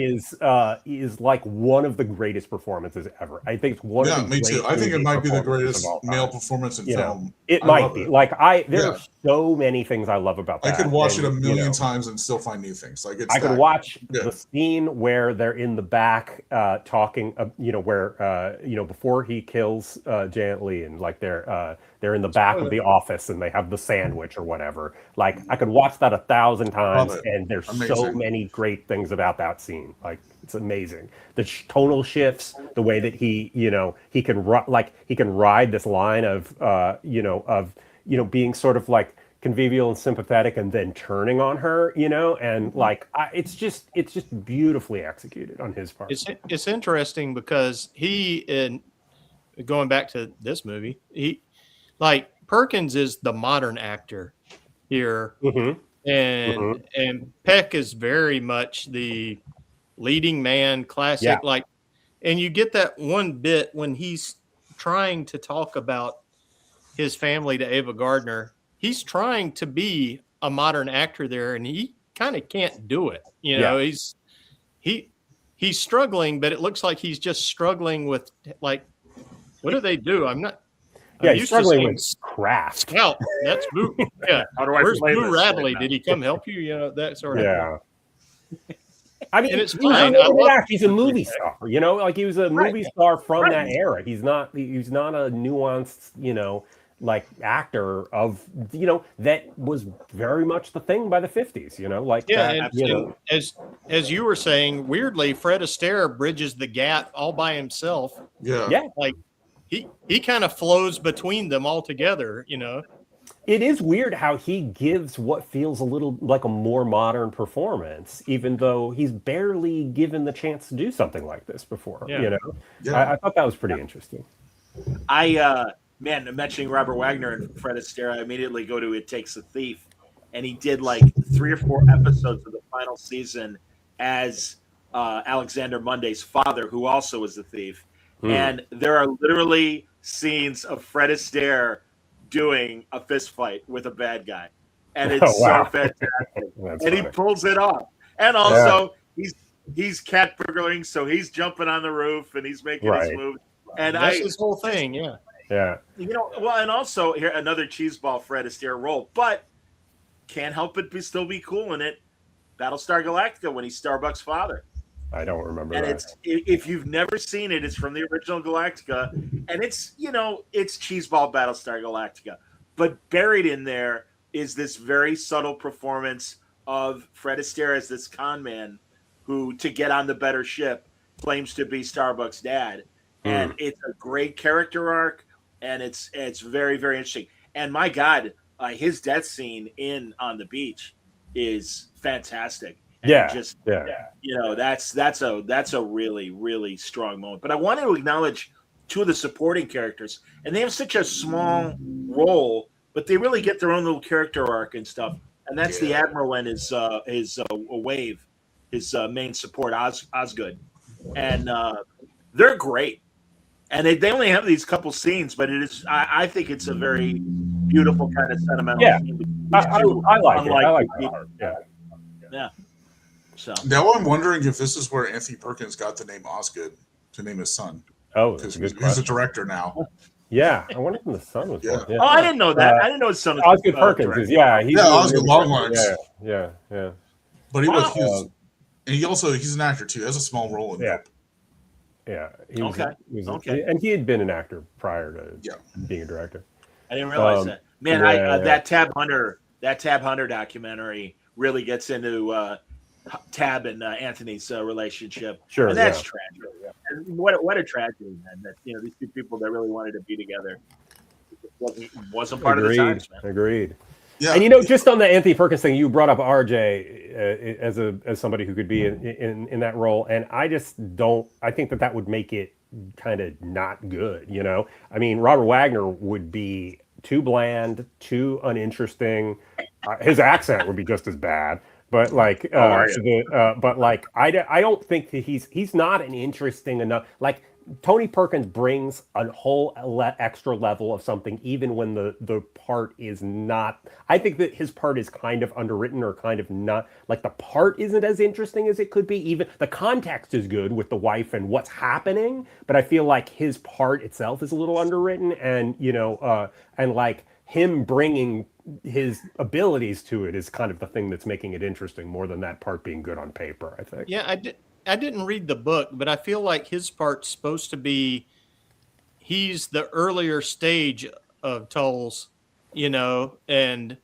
is like one of the greatest performances ever. I think it's one of the me too. I think it might be the greatest male performance in film. It might be. Like, there are so many things I love about that. I could watch it a million times and still find new things. Like, I could watch the scene where they're in the back talking, where before he kills Janet Leigh, and like they're in the back of the office and they have the sandwich or whatever. Like, I could watch that 1,000 times, and there's so many great things about that scene. Like, it's amazing. The tonal shifts, the way that he can ride this line of being sort of like convivial and sympathetic, and then turning on her, and like, it's just beautifully executed on his part. It's interesting because going back to this movie, Perkins is the modern actor here, and Peck is very much the leading man, classic, and you get that one bit when he's trying to talk about his family to Ava Gardner. He's trying to be a modern actor there, and he kind of can't do it. He's struggling, but it looks like he's just struggling with, like, what do they do? He's struggling with craft. Scout, that's Boo. Yeah. Where's Boo Radley? Did he come help you? That sort of thing. I mean, it's fine. He's a movie star, like he was a movie star from that era. He's not a nuanced, like, actor of, that was very much the thing by the 50s, as you were saying, weirdly, Fred Astaire bridges the gap all by himself. Like, he kind of flows between them all together. It is weird how he gives what feels a little like a more modern performance, even though he's barely given the chance to do something like this before. I thought that was pretty interesting. Man, mentioning Robert Wagner and Fred Astaire, I immediately go to It Takes a Thief, and he did like 3 or 4 episodes of the final season as Alexander Monday's father, who also was a thief. And there are literally scenes of Fred Astaire doing a fist fight with a bad guy, and it's so fantastic. And funny. He pulls it off, and also he's cat burglaring, so he's jumping on the roof and he's making his moves, and that's his whole thing. And also here another cheeseball Fred Astaire role, but can't help it still be cool in it. Battlestar Galactica, when he's Starbuck's father. I don't remember and that. If you've never seen it, it's from the original Galactica, and it's cheeseball Battlestar Galactica, but buried in there is this very subtle performance of Fred Astaire as this con man who, to get on the better ship, claims to be Starbuck's dad, and it's a great character arc, and it's very, very interesting. And my God, his death scene on the beach is fantastic. And that's a really, really strong moment. But I want to acknowledge 2 of the supporting characters, and they have such a small role, but they really get their own little character arc and stuff. and that's the Admiral and his wave, his main support Osgood, and they're great. And they only have these couple scenes, but it is I think it's a very beautiful kind of sentimental scene. I like it. I like it. Yeah. So now I'm wondering if this is where Anthony Perkins got the name Osgood to name his son. Oh, because he's a director now. Yeah, I wonder if the son was. Yeah. Oh, I didn't know that. I didn't know his son was Osgood Perkins. He's Osgood Longlines. Yeah. But he's an actor too. He has a small role in it. Yeah. He was and he had been an actor prior to being a director. I didn't realize that. Man, that Tab Hunter documentary really gets into Tab and Anthony's relationship. Sure, and that's tragic. And what a tragedy, man! That these two people that really wanted to be agreed. Wasn't part of the times, man. Agreed. Yeah. And just on the Anthony Perkins thing, you brought up RJ as somebody who could be in that role, and I just don't. I think that would make it kind of not good. I mean, Robert Wagner would be too bland, too uninteresting. His accent would be just as bad. But I don't think that he's not an interesting enough. Like Tony Perkins brings a whole extra level of something, even when the part is not. I think that his part is kind of underwritten or kind of not. Like the part isn't as interesting as it could be. Even the context is good with the wife and what's happening, but I feel like his part itself is a little underwritten, and and like him bringing his abilities to it is kind of the thing that's making it interesting more than that part being good on paper, I think. Yeah, I didn't read the book, but I feel like his part's supposed to be he's the earlier stage of Tulls, and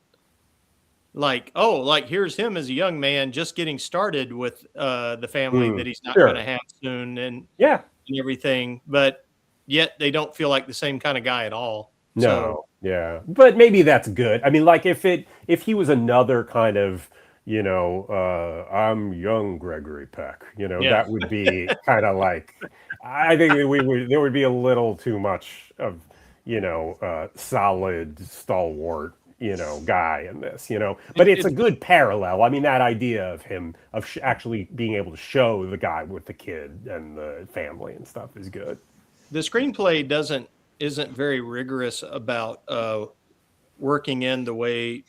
here's him as a young man just getting started with the family that he's not going to have soon and everything, but yet they don't feel like the same kind of guy at all. No. Yeah, but maybe that's good. I mean, like if he was another kind of, I'm young Gregory Peck, that would be kind of like, I think there would be a little too much of, solid stalwart, guy in this, but it's a good parallel. I mean, that idea of him actually being able to show the guy with the kid and the family and stuff is good. The screenplay isn't very rigorous about working in the way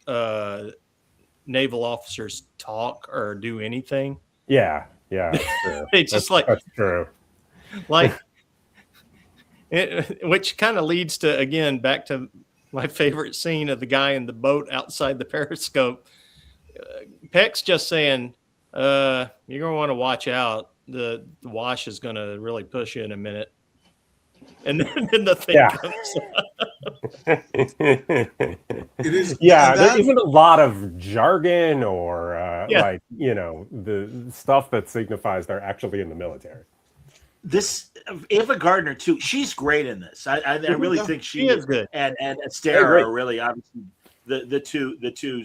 naval officers talk or do anything. Yeah, true. It's just that's true. Which kind of leads to, again, back to my favorite scene of the guy in the boat outside the periscope. Peck's just saying, you're going to want to watch out. The wash is going to really push you in a minute. And then the thing comes up. It is. There isn't a lot of jargon or the stuff that signifies they're actually in the military. This Ava Gardner too. She's great in this. I really think she is good. And Astaire are really obviously the two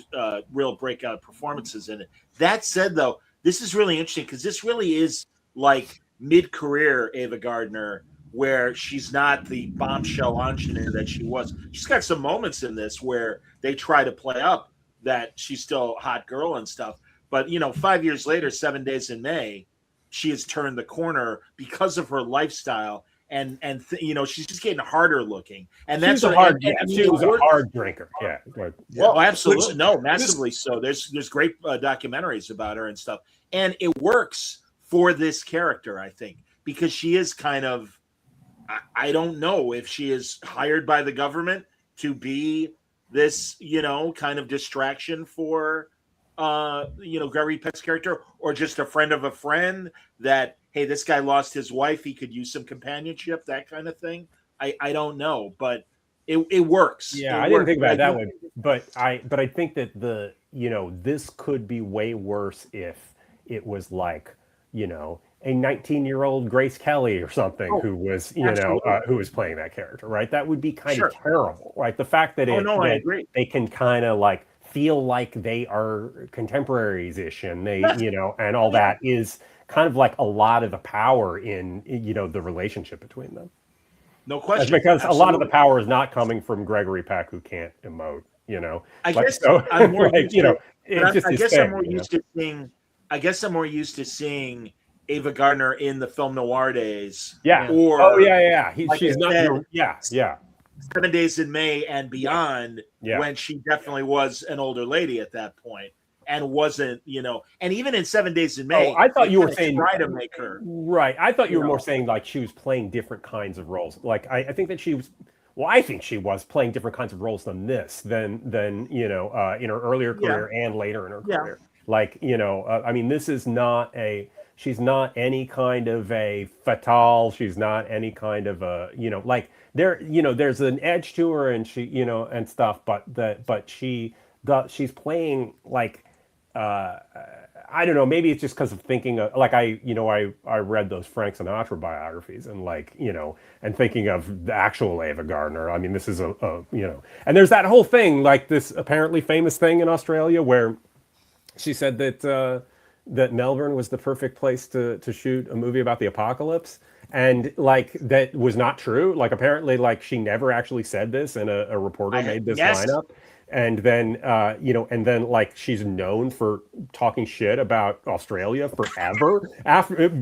real breakout performances in it. That said, though, this is really interesting because this really is like mid-career Ava Gardner, where she's not the bombshell engineer that she was. She's got some moments in this where they try to play up that she's still a hot girl and stuff. But, 5 years later, 7 Days in May, she has turned the corner because of her lifestyle. And she's just getting harder looking. And that's she was a hard drinker. Yeah. Oh, absolutely. Massively so. There's great documentaries about her and stuff. And it works for this character, I think, because she is kind of, I don't know if she is hired by the government to be this, kind of distraction for, Gregory Peck's character, or just a friend of a friend that, hey, this guy lost his wife, he could use some companionship, that kind of thing. I don't know, but it works. Yeah, I didn't think about it that way, but I think that this could be way worse if it was like, a 19-year-old Grace Kelly or something who was, who was playing that character, right? That would be kind of terrible, right? The fact that I agree. They can kind of like feel like they are contemporaries-ish and they, and all that is kind of like a lot of the power in, the relationship between them. No question. That's because a lot of the power is not coming from Gregory Peck, who can't emote, I guess so, I'm more it's just I his guess thing, I'm more used to seeing. I guess I'm more used to seeing Ava Gardner in the film noir days. Yeah. Or oh yeah. like She's I not. said, Yeah. 7 Days in May and beyond, Yeah. when she definitely was an older lady at that point and wasn't, and even in 7 Days in May, I thought they you were kinda saying try to make her right. I thought you were more saying like she was playing different kinds of roles. Like I think that she was. Well, I think she was playing different kinds of roles than than in her earlier career and later in her career. Like I mean, this is not she's not any kind of a fatale. She's not any kind of a like there's an edge to her and she and stuff. But she's playing like I don't know. Maybe it's just because of thinking of, like I read those Frank Sinatra biographies and and thinking of the actual Ava Gardner. I mean, this is and there's that whole thing, like this apparently famous thing in Australia where she said that that Melbourne was the perfect place to shoot a movie about the apocalypse. And like that was not true. Like apparently, like she never actually said this, and a reporter made this line up. And then, and then like she's known for talking shit about Australia forever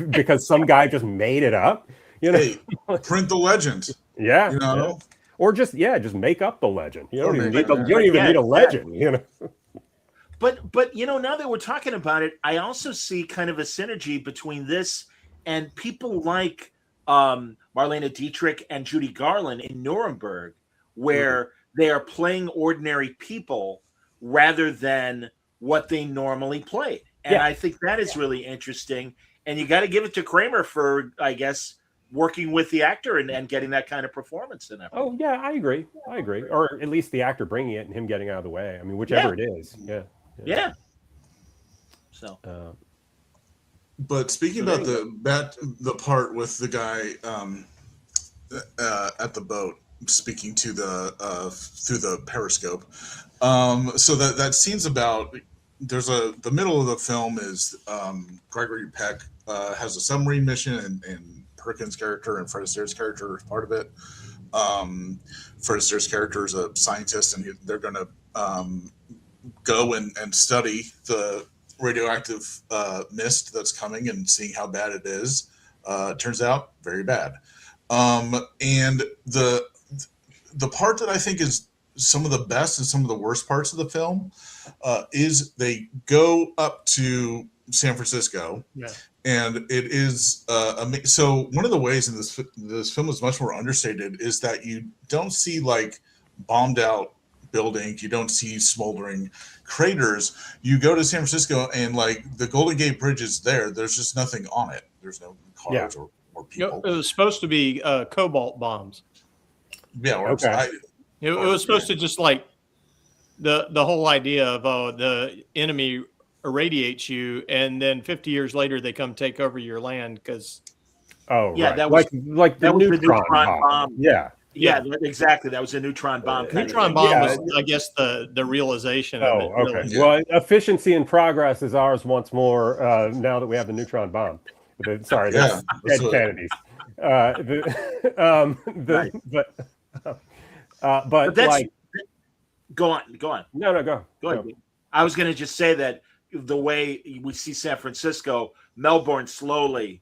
because some guy just made it up. Hey, print the legend. Yeah, or just make up the legend. You don't even need a legend. But now that we're talking about it, I also see kind of a synergy between this and people like Marlene Dietrich and Judy Garland in Nuremberg, where they are playing ordinary people rather than what they normally played. And I think that is really interesting. And you got to give it to Kramer for, I guess, working with the actor and getting that kind of performance in it. Oh, yeah, I agree. Or at least the actor bringing it and him getting out of the way. I mean, whichever it is. Yeah. So. But speaking about the part with the guy at the boat, speaking to the through the periscope, so that scene's about the middle of the film is Gregory Peck has a submarine mission and Perkins' character and Fred Astaire's character is part of it. Fred Astaire's character is a scientist and they're going to go and study the radioactive mist that's coming and seeing how bad it is. Turns out very bad. And the part that I think is some of the best and some of the worst parts of the film is they go up to San Francisco, and it is so one of the ways in this film is much more understated is that you don't see like bombed out buildings, you don't see smoldering craters. You go to San Francisco and like the Golden Gate Bridge is there's just nothing on it. There's no cars or people. It was supposed to be cobalt bombs. It was supposed to just like the whole idea of the enemy irradiates you, and then 50 years later they come take over your land because. That was like the neutron bomb. Yeah, exactly. That was a neutron bomb. Neutron bomb was, I guess, the realization of it. Okay. Really. Well, efficiency and progress is ours once more now that we have the neutron bomb. Sorry, that's Ted Kennedy's. But that's like, go on. No, go ahead. I was going to just say that the way we see San Francisco, Melbourne slowly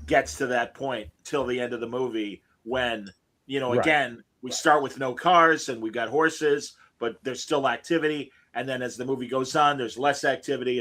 gets to that point till the end of the movie when, again, we start with no cars and we've got horses, but there's still activity. And then as the movie goes on, there's less activity.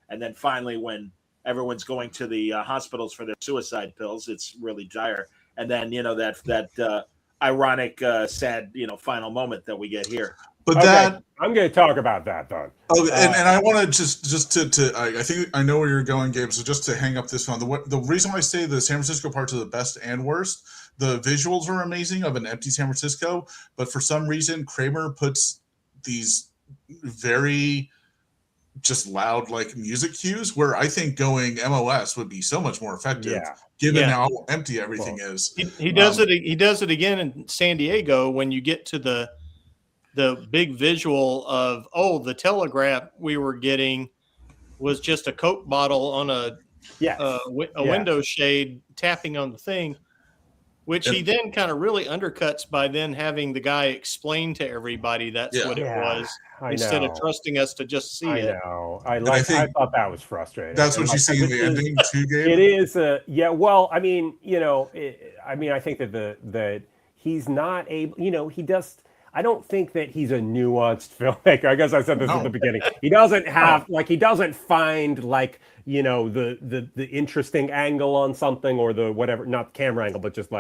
And then finally, when everyone's going to the hospitals for their suicide pills, it's really dire. And then, that ironic, sad, final moment that we get here. But I'm going to talk about that, though. Oh, and I want to just to I think I know where you're going, Gabe. So just to hang up this phone, the reason why I say the San Francisco parts are the best and worst, the visuals are amazing of an empty San Francisco, but for some reason Kramer puts these very just loud like music cues where I think going MOS would be so much more effective given how empty everything is. He does it. He does it again in San Diego when you get to the big visual of the telegraph we were getting was just a Coke bottle on a window shade tapping on the thing. which he then kind of really undercuts by then having the guy explain to everybody that's what it was, instead of trusting us to just see it. I thought that was frustrating. That's what you see in the ending too, Gabe? It is. Well, I mean, I think that he's not able. He does. I don't think that he's a nuanced filmmaker. I guess I said this at the beginning. He doesn't have he doesn't find the interesting angle on something, or the whatever, not camera angle, but just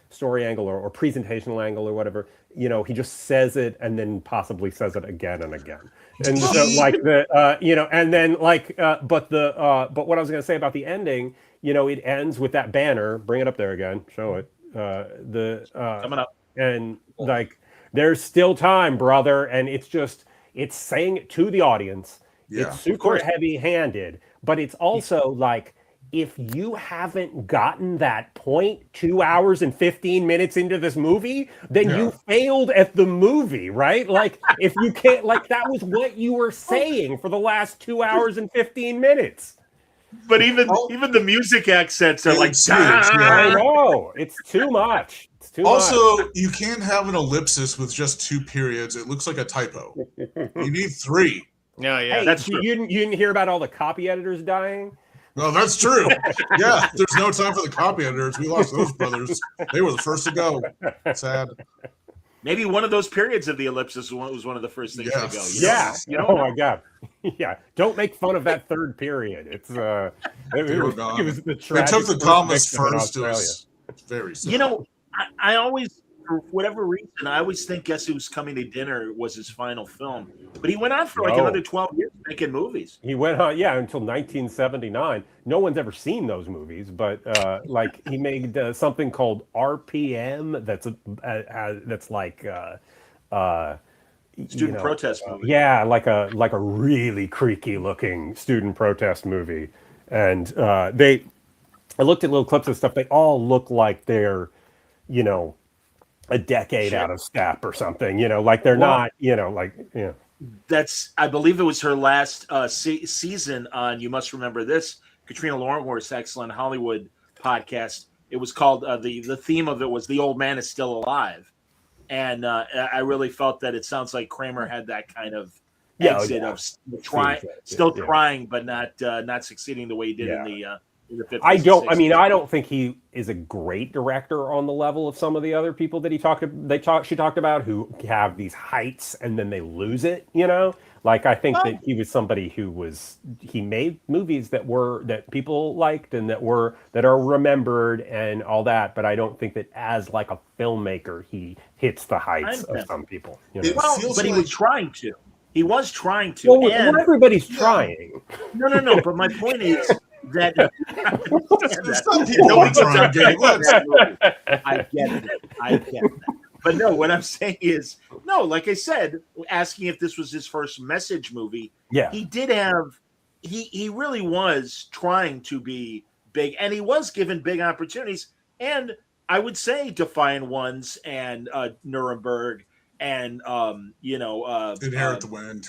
story angle or presentational angle or whatever. He just says it and then possibly says it again and again. And so but what I was going to say about the ending, it ends with that banner. Bring it up there again. Show it. Coming up. And there's still time, brother. And it's saying it to the audience. Yeah, it's super heavy-handed, but it's also if you haven't gotten that point 2 hours and 15 minutes into this movie, then you failed at the movie, right? If you can't, that was what you were saying for the last 2 hours and 15 minutes. But even the music accents are I know, it's too much. Also, you can't have an ellipsis with just 2 periods. It looks like a typo. You need 3. Yeah, hey, that's true. You didn't hear about all the copy editors dying? No, that's true. Yeah, there's no time for the copy editors. We lost those brothers. They were the first to go. Sad. Maybe one of those periods of the ellipsis was one of the first things to go. Yeah. My God. Yeah. Don't make fun of that third period. It's it was the tragic. They took the commas first. It was very sad. I always, for whatever reason, I always think Guess Who's Coming to Dinner was his final film. But he went on for another 12 years making movies. He went on, until 1979. No one's ever seen those movies, but he made something called RPM. That's student protest movie. Yeah, like a really creaky looking student protest movie. And I looked at little clips of stuff. They all look like they're a decade out of step or something, they're not, That's, I believe it was her last season on You Must Remember This, Katrina Lornworth's excellent Hollywood podcast. It was called, the theme of it was The Old Man Is Still Alive. And I really felt that it sounds like Kramer had that kind of exit of trying, but not succeeding the way he did in the 50s, I don't think he is a great director on the level of some of the other people that she talked about who have these heights and then they lose it, I think that he was somebody he made movies that people liked and that are remembered and all that, but I don't think that as a filmmaker he hits the heights of some people. But he was trying to. He was trying to. Well, everybody's trying. No, but my point is that I get that. But no, what I'm saying is, like I said, asking if this was his first message movie, he did have, he really was trying to be big, and he was given big opportunities, and I would say Defiant Ones and Nuremberg and Inherit the Wind.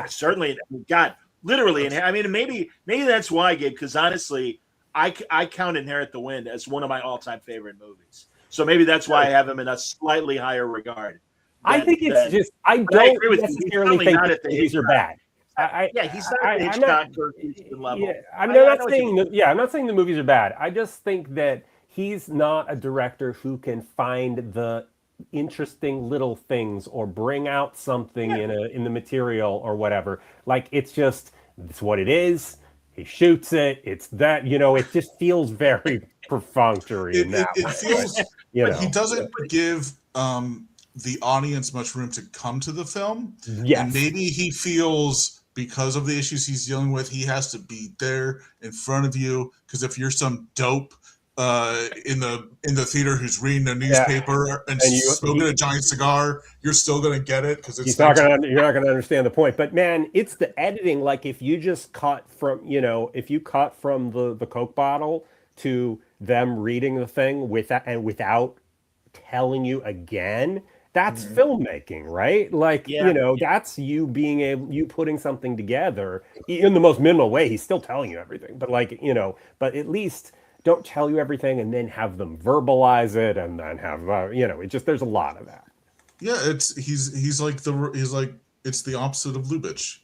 Certainly, God. Literally, and maybe that's why, Gabe, because honestly, I count Inherit the Wind as one of my all-time favorite movies. So maybe that's why I have him in a slightly higher regard. I think it's just I don't necessarily think that movies are bad. He's not Hitchcock or Houston level. I'm not saying the movies are bad. I just think that he's not a director who can find the interesting little things or bring out something in the material or whatever. It's what it is. He shoots it. It's that, it just feels very perfunctory in that way. It feels, but he doesn't give the audience much room to come to the film. Yes. And maybe he feels because of the issues he's dealing with, he has to be there in front of you. Because if you're some dope in the theater who's reading a newspaper and smoking a giant cigar, you're still going to get it because it's you're not going to understand the point. But man, it's the editing. If you just cut from the Coke bottle to them reading the thing without telling you again, that's filmmaking, right? That's you putting something together in the most minimal way. He's still telling you everything, but but at least don't tell you everything and then have them verbalize it and then have it just there's a lot of that. Yeah, he's like it's the opposite of Lubitsch.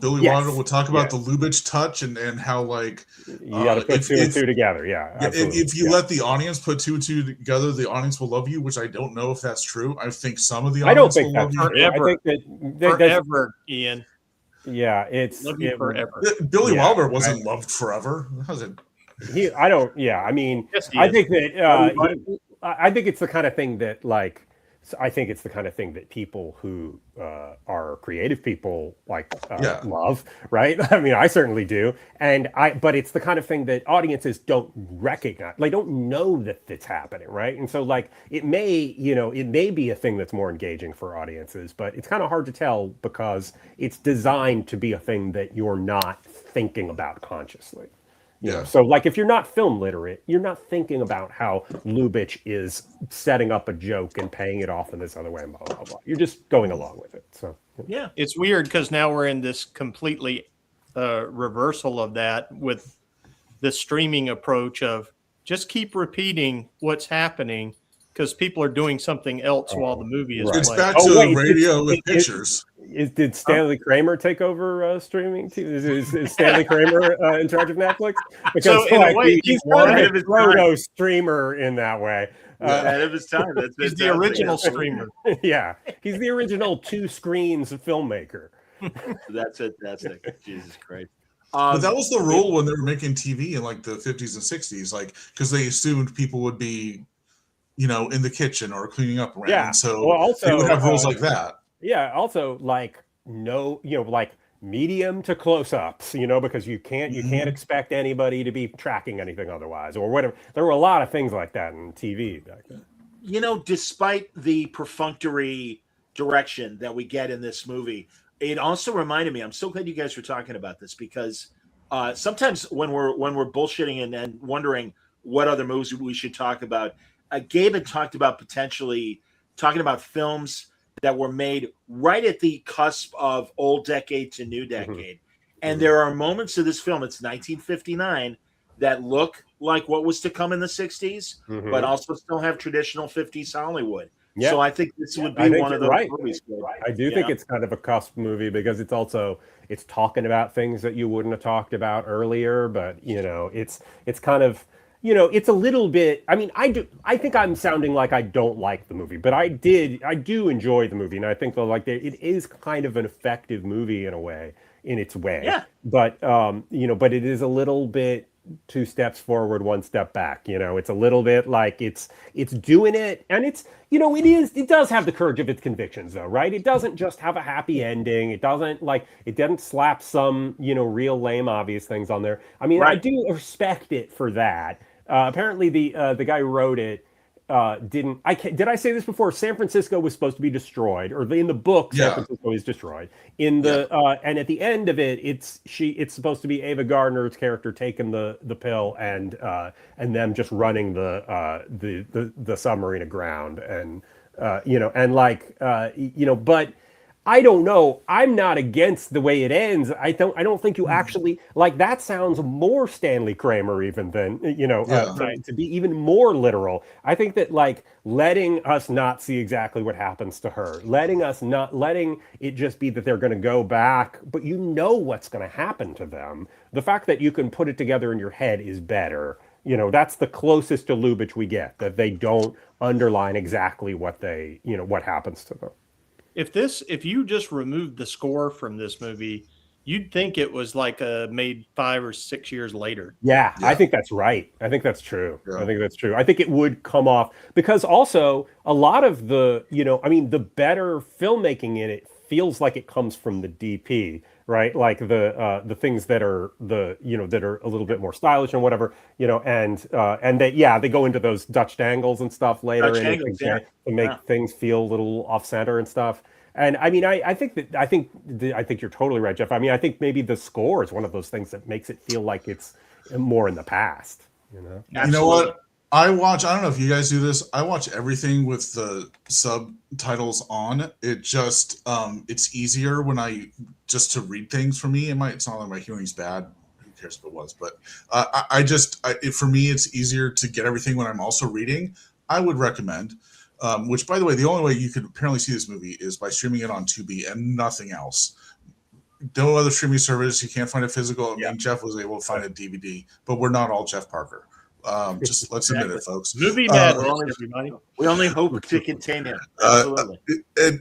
Billy Yes. Wilder would talk about the Lubitsch touch and how like you got to put two and two together. Yeah, if you let the audience put two and two together, the audience will love you, which I don't know if that's true. I think some of the audience will love you forever. I think Forever, Ian. Yeah, love you forever. Billy Wilder wasn't loved forever. Was it? I don't. Yeah, I mean, Yes, I think that I think it's the kind of thing that I think it's the kind of thing that people who are creative people love, right? I mean, I certainly do, but it's the kind of thing that audiences don't recognize. They don't know that it's happening, right? And so, it may be a thing that's more engaging for audiences, but it's kind of hard to tell because it's designed to be a thing that you're not thinking about consciously. Yeah. So if you're not film literate, you're not thinking about how Lubitsch is setting up a joke and paying it off in this other way, blah, blah, blah. You're just going along with it. So yeah, it's weird because now we're in this completely reversal of that with the streaming approach of just keep repeating what's happening because people are doing something else while the movie is It's playing. back to radio with pictures. Did Stanley Kramer take over streaming too? Is Stanley Kramer in charge of Netflix? Because in a way, he's kind of a proto streamer in that way. Ahead of his time. He's the original streamer. Yeah, he's the original 2 screens filmmaker. That's fantastic. Jesus Christ. But that was the rule when they were making TV in the 50s and 60s, because they assumed people would be, in the kitchen or cleaning up around. Yeah. So also, they would have rules like that. Yeah. Also, medium to close-ups, because you can't expect anybody to be tracking anything otherwise or whatever. There were a lot of things like that in TV back then. Despite the perfunctory direction that we get in this movie, it also reminded me. I'm so glad you guys were talking about this because sometimes when we're bullshitting and wondering what other movies we should talk about, Gabe had talked about potentially talking about films that were made right at the cusp of old decade to new decade. And there are moments of this film, it's 1959, that look like what was to come in the 60s, but also still have traditional 50s Hollywood. Yeah. So I think this would be one of those movies. I do think it's kind of a cusp movie because it's talking about things that you wouldn't have talked about earlier, but it's kind of it's a little bit. I mean, I think I'm sounding like I don't like the movie, but I do enjoy the movie, and I think it is kind of an effective movie in a way, in its way. Yeah. But but it is a little bit 2 steps forward, 1 step back. It's a little bit it's doing it, and it does have the courage of its convictions, though, right? It doesn't just have a happy ending. It doesn't slap some real lame obvious things on there. I mean, right. I do respect it for that. Apparently, the guy who wrote it didn't. Did I say this before? San Francisco was supposed to be destroyed, or in the book, San Francisco is destroyed. In the and at the end of it, it's supposed to be Ava Gardner's character taking the pill and them just running the submarine aground, and but. I don't know. I'm not against the way it ends. I don't think you actually that sounds more Stanley Kramer even than to be even more literal. I think that letting us not see exactly what happens to her, letting it just be that they're going to go back, but what's going to happen to them. The fact that you can put it together in your head is better. That's the closest to Lubitsch we get, that they don't underline exactly what what happens to them. If you just removed the score from this movie, you'd think it was made 5 or 6 years later. Yeah, I think that's right. I think that's true. Yeah. I think that's true. I think it would come off because also a lot of the, the better filmmaking in it feels like it comes from the DP, right? The things that are that are a little bit more stylish and whatever, and that they go into those Dutch angles and stuff later to make things feel a little off center and stuff. And I mean, I think you're totally right, Jeff. I mean, I think maybe the score is one of those things that makes it feel like it's more in the past. You know what? I don't know if you guys do this. I watch everything with the subtitles on. It just, it's easier when to read things for me. It's not like my hearing's bad. Who cares if it was, but for me, it's easier to get everything when I'm also reading. I would recommend, which by the way, the only way you could apparently see this movie is by streaming it on Tubi and nothing else. No other streaming service. You can't find it physical. I mean, Jeff was able to find a DVD, but we're not all Jeff Parker. Just let's admit it, folks. Movie madness, everybody. We only hope to contain him. Absolutely.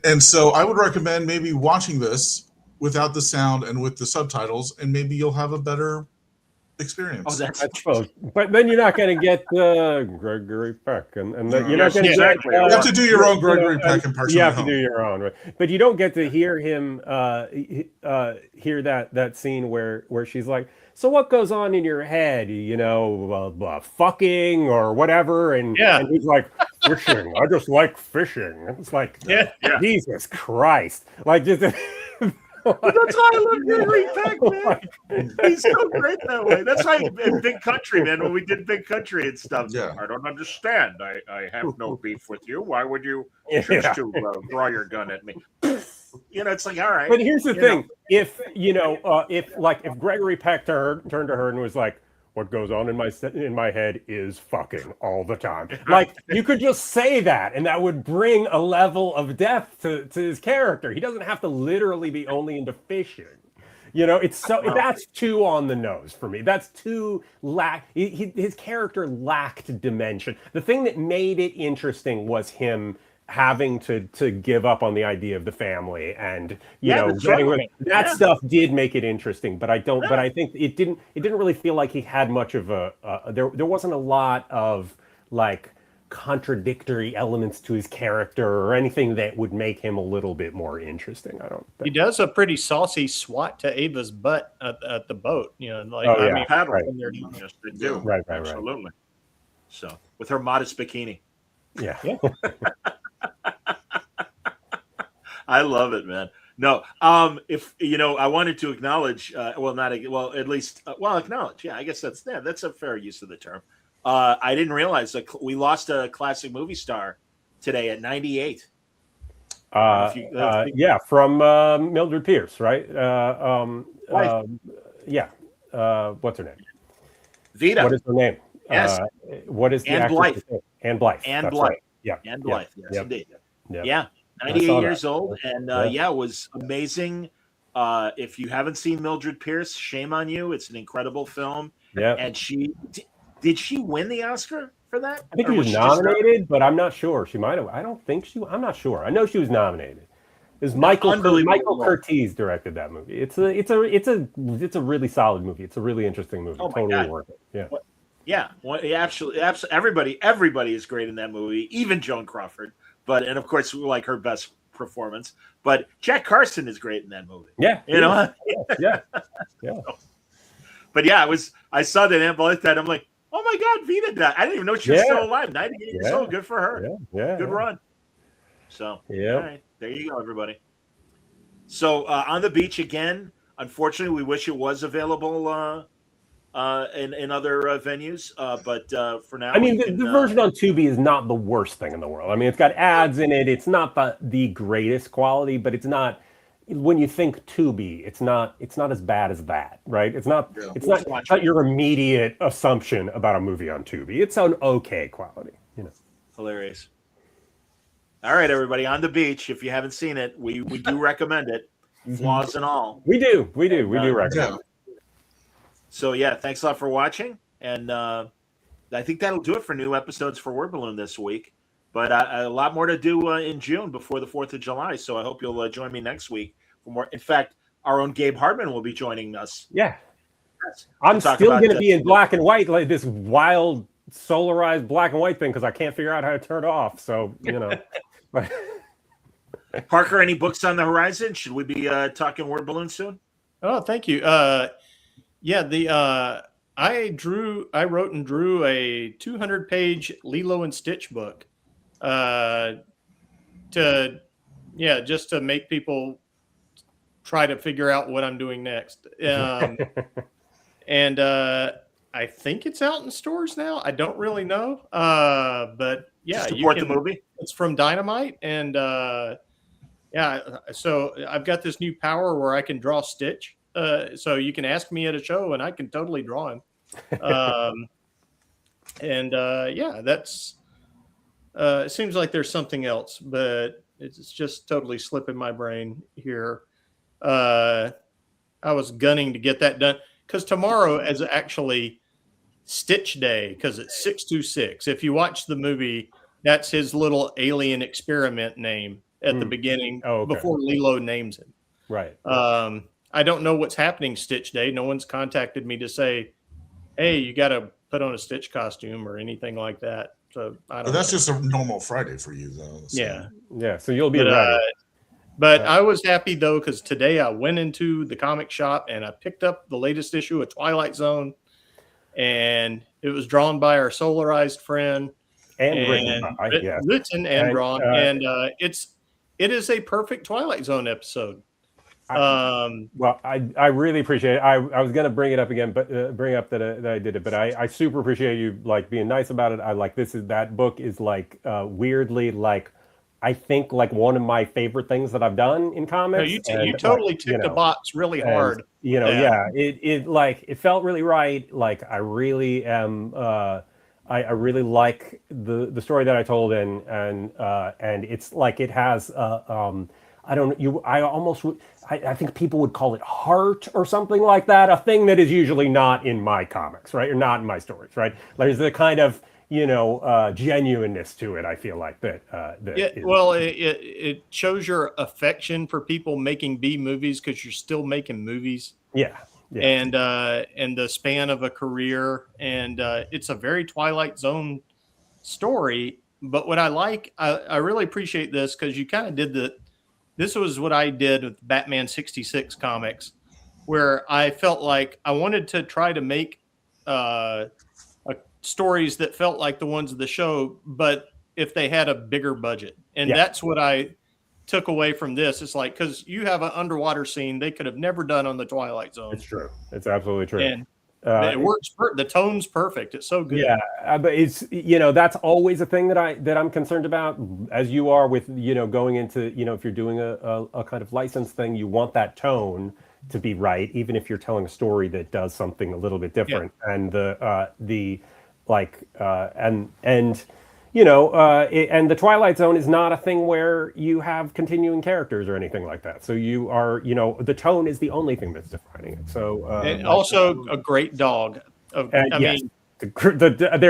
And so I would recommend maybe watching this without the sound and with the subtitles, and maybe you'll have a better experience. Oh, that's true. But then you're not going to get Gregory Peck, and you're not going to get. You have to do your own Gregory Peck impression. You have to do your own, right? But you don't get to hear him hear that scene where she's like, "So what goes on in your head? You know, fucking or whatever?" And he's like, "Fishing. I just like fishing." It's like, Jesus Christ! Like just. That's why I love Gregory Peck, man. He's so great that way. That's why in Big Country, man, when we did Big Country and stuff. Yeah. I don't understand. I have no beef with you. Why would you choose to draw your gun at me? It's like, all right. But here's the thing: if Gregory Peck turned to her and was like, "What goes on in my head is fucking all the time." Like, you could just say that, and that would bring a level of depth to his character. He doesn't have to literally be only into fishing. It's that's too on the nose for me. That's too his character lacked dimension. The thing that made it interesting was him having to give up on the idea of the family and that stuff did make it interesting, but I think it didn't really feel like he had much of there wasn't a lot of like contradictory elements to his character or anything that would make him a little bit more interesting. I don't think. He does a pretty saucy swat to Ava's butt at the boat, paddle. Right. Yes, they do. Right. Absolutely. So with her modest bikini. Yeah. I love it, man. No, if I wanted to acknowledge, acknowledge. Yeah, I guess that's a fair use of the term. I didn't realize that we lost a classic movie star today at 98. From Mildred Pierce, right? What's her name? Vita. What is her name? Yes. What is the Anne Blythe? Anne Blythe. Anne Blythe. Right. Yeah. Anne Blythe. Yes, indeed. Yep. Yeah. 98 years old, and it was amazing. If you haven't seen Mildred Pierce, shame on you. It's an incredible film. Yeah. And did she win the Oscar for that? I think she was nominated, but I'm not sure. She might have. I don't think I'm not sure. I know she was nominated. It was Michael Curtiz directed that movie. It's a really solid movie. It's a really interesting movie. Oh, totally worth it. Yeah. Yeah. Well, absolutely. Everybody is great in that movie, even Joan Crawford. And of course, we like her best performance. But Jack Carson is great in that movie. Yeah. Yeah. But I saw that Anne Blythe died. I'm like, oh my God, Vita died. I didn't even know she was still alive. 98 years old. Good for her. Yeah. Good run. So, all yeah. right. There you go, everybody. So, On the Beach again. Unfortunately, we wish it was available in other venues, but for now, I mean, the version on Tubi is not the worst thing in the world. I mean, it's got ads in it. It's not the greatest quality, but it's not. When you think Tubi, it's not as bad as that, right? It's not. Yeah. It's not your immediate assumption about a movie on Tubi. It's an okay quality, Hilarious. All right, everybody, On the Beach. If you haven't seen it, we do recommend it, flaws and all. We do recommend it. So, thanks a lot for watching. And I think that'll do it for new episodes for Word Balloon this week. But a lot more to do in June before the 4th of July. So I hope you'll join me next week for more. In fact, our own Gabe Hardman will be joining us. Yeah. I'm still going to be in black and white, like this wild solarized black and white thing, because I can't figure out how to turn it off. So, Parker, any books on the horizon? Should we be talking Word Balloon soon? Oh, thank you. I wrote and drew a 200-page Lilo and Stitch book, just to make people try to figure out what I'm doing next. And I think it's out in stores now. I don't really know, but support the movie. It's from Dynamite, and so I've got this new power where I can draw Stitch. So you can ask me at a show, and I can totally draw him. Yeah, that's. It seems like there's something else, but it's just totally slipping my brain here. I was gunning to get that done because tomorrow is actually Stitch Day because it's 626. If you watch the movie, that's his little alien experiment name at the beginning before Lilo names him. Right. I don't know what's happening Stitch Day. No one's contacted me to say, hey, you got to put on a Stitch costume or anything like that. So I don't know. That's just a normal Friday for you, though. So. Yeah. Yeah. So you'll be ready. But I was happy, though, because today I went into the comic shop and I picked up the latest issue of Twilight Zone. And it was drawn by our solarized friend. And written and drawn. It is a perfect Twilight Zone episode. Well, I really appreciate it. I was going to bring it up again, but bring up that I did it. But I super appreciate you like being nice about it. I like that book is like weirdly like I think like one of my favorite things that I've done in comics. No, you totally ticked the box really hard. It felt really right. Like I really am. I really like the story that I told, and it's like it has. I think people would call it heart or something like that. A thing that is usually not in my comics, right, or not in my stories, right? There's the kind of genuineness to it. I feel like that. It shows your affection for people making B movies because you're still making movies. Yeah. And the span of a career, and it's a very Twilight Zone story. But what I like, I really appreciate this because you kind of did this was what I did with Batman 66 comics, where I felt like I wanted to try to make stories that felt like the ones of the show, but if they had a bigger budget. And that's what I took away from this. It's like, because you have an underwater scene they could have never done on the Twilight Zone. It's true. It's absolutely true. And it works. The tone's perfect. It's so good. Yeah, but it's that's always a thing that I'm concerned about, as you are with going into if you're doing a kind of license thing, you want that tone to be right, even if you're telling a story that does something a little bit different. And and the Twilight Zone is not a thing where you have continuing characters or anything like that. So you are, the tone is the only thing that's defining it. So and also a great dog. There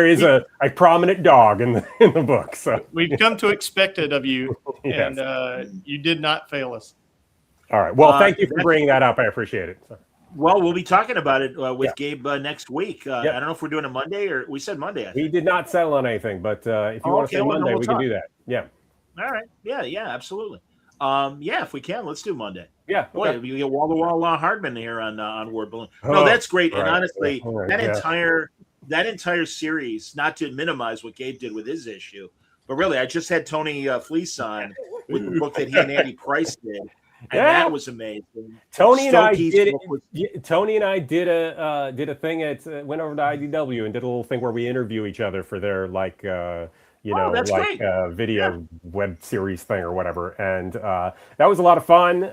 is a prominent dog in the book. So we've come to expect it of you, and you did not fail us. All right. Well, thank you for bringing that up. I appreciate it. So. Well, we'll be talking about it with Gabe next week. I don't know if we're doing a Monday or we said Monday. We did not settle on anything, but if you want to say Monday, we can do that. Yeah. All right. Yeah, absolutely. If we can, let's do Monday. Yeah. Boy, we get wall-to-wall Hardman here on Word Balloon. No, that's great. Right. And honestly, that entire series, not to minimize what Gabe did with his issue, but really, I just had Tony Fleece on with the book that he and Andy Price did. And that was amazing. Tony and I did a thing went over to IDW and did a little thing where we interview each other for their video web series thing or whatever. And that was a lot of fun. They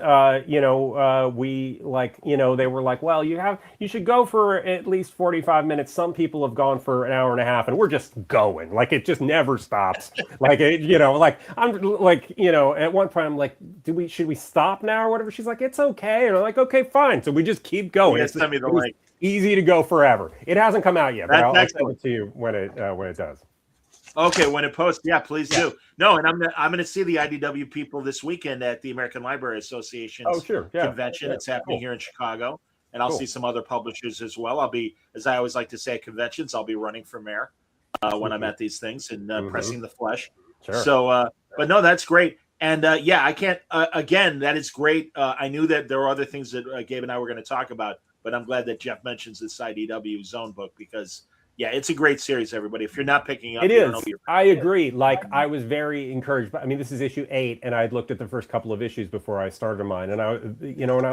were like, well, you should go for at least 45 minutes. Some people have gone for an hour and a half, and we're just going. Like, it just never stops. At one point I'm like, should we stop now or whatever? She's like, it's okay. And I'm like, okay, fine. So we just keep going. Send me the link. Easy to go forever. It hasn't come out yet, but I'll send it to you when it does. Okay, when it posts, please do. No, and I'm gonna see the IDW people this weekend at the American Library Association's convention. It's happening here in Chicago, and I'll see some other publishers as well. I'll be, as I always like to say at conventions, I'll be running for mayor when I'm at these things and pressing the flesh. Sure. So, but no, that's great. And I can't. Again, that is great. I knew that there were other things that Gabe and I were going to talk about, but I'm glad that Jeff mentions this IDW Zone book because. Yeah, it's a great series, everybody. If you're not picking up, it is. I agree. I was very encouraged. This is issue 8, and I had looked at the first couple of issues before I started mine, and I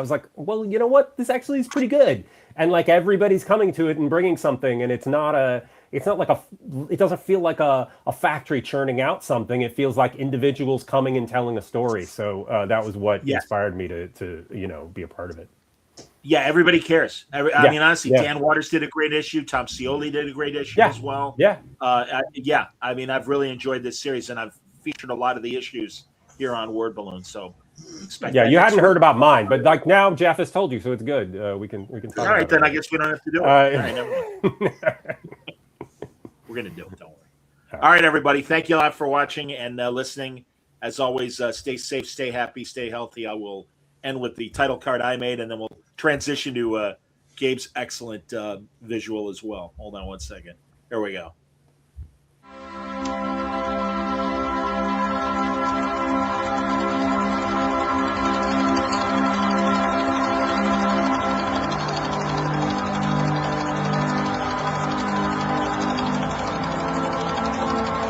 was like, well, you know what? This actually is pretty good. And everybody's coming to it and bringing something, and it doesn't feel like a factory churning out something. It feels like individuals coming and telling a story. So that was what inspired me to be a part of it. Yeah, everybody cares. I mean, honestly, yeah. Dan Waters did a great issue. Tom Scioli did a great issue as well. Yeah. Yeah. I mean, I've really enjoyed this series, and I've featured a lot of the issues here on Word Balloon. So, you hadn't heard about mine, but like now Jeff has told you, so it's good. We can talk. All right, then I guess we don't have to do it. All right, never mind. We're gonna do it. Don't worry. All right, everybody. Thank you a lot for watching and listening. As always, stay safe, stay happy, stay healthy. I will end with the title card I made, and then we'll transition to Gabe's excellent visual as well. Hold on one second. Here we go.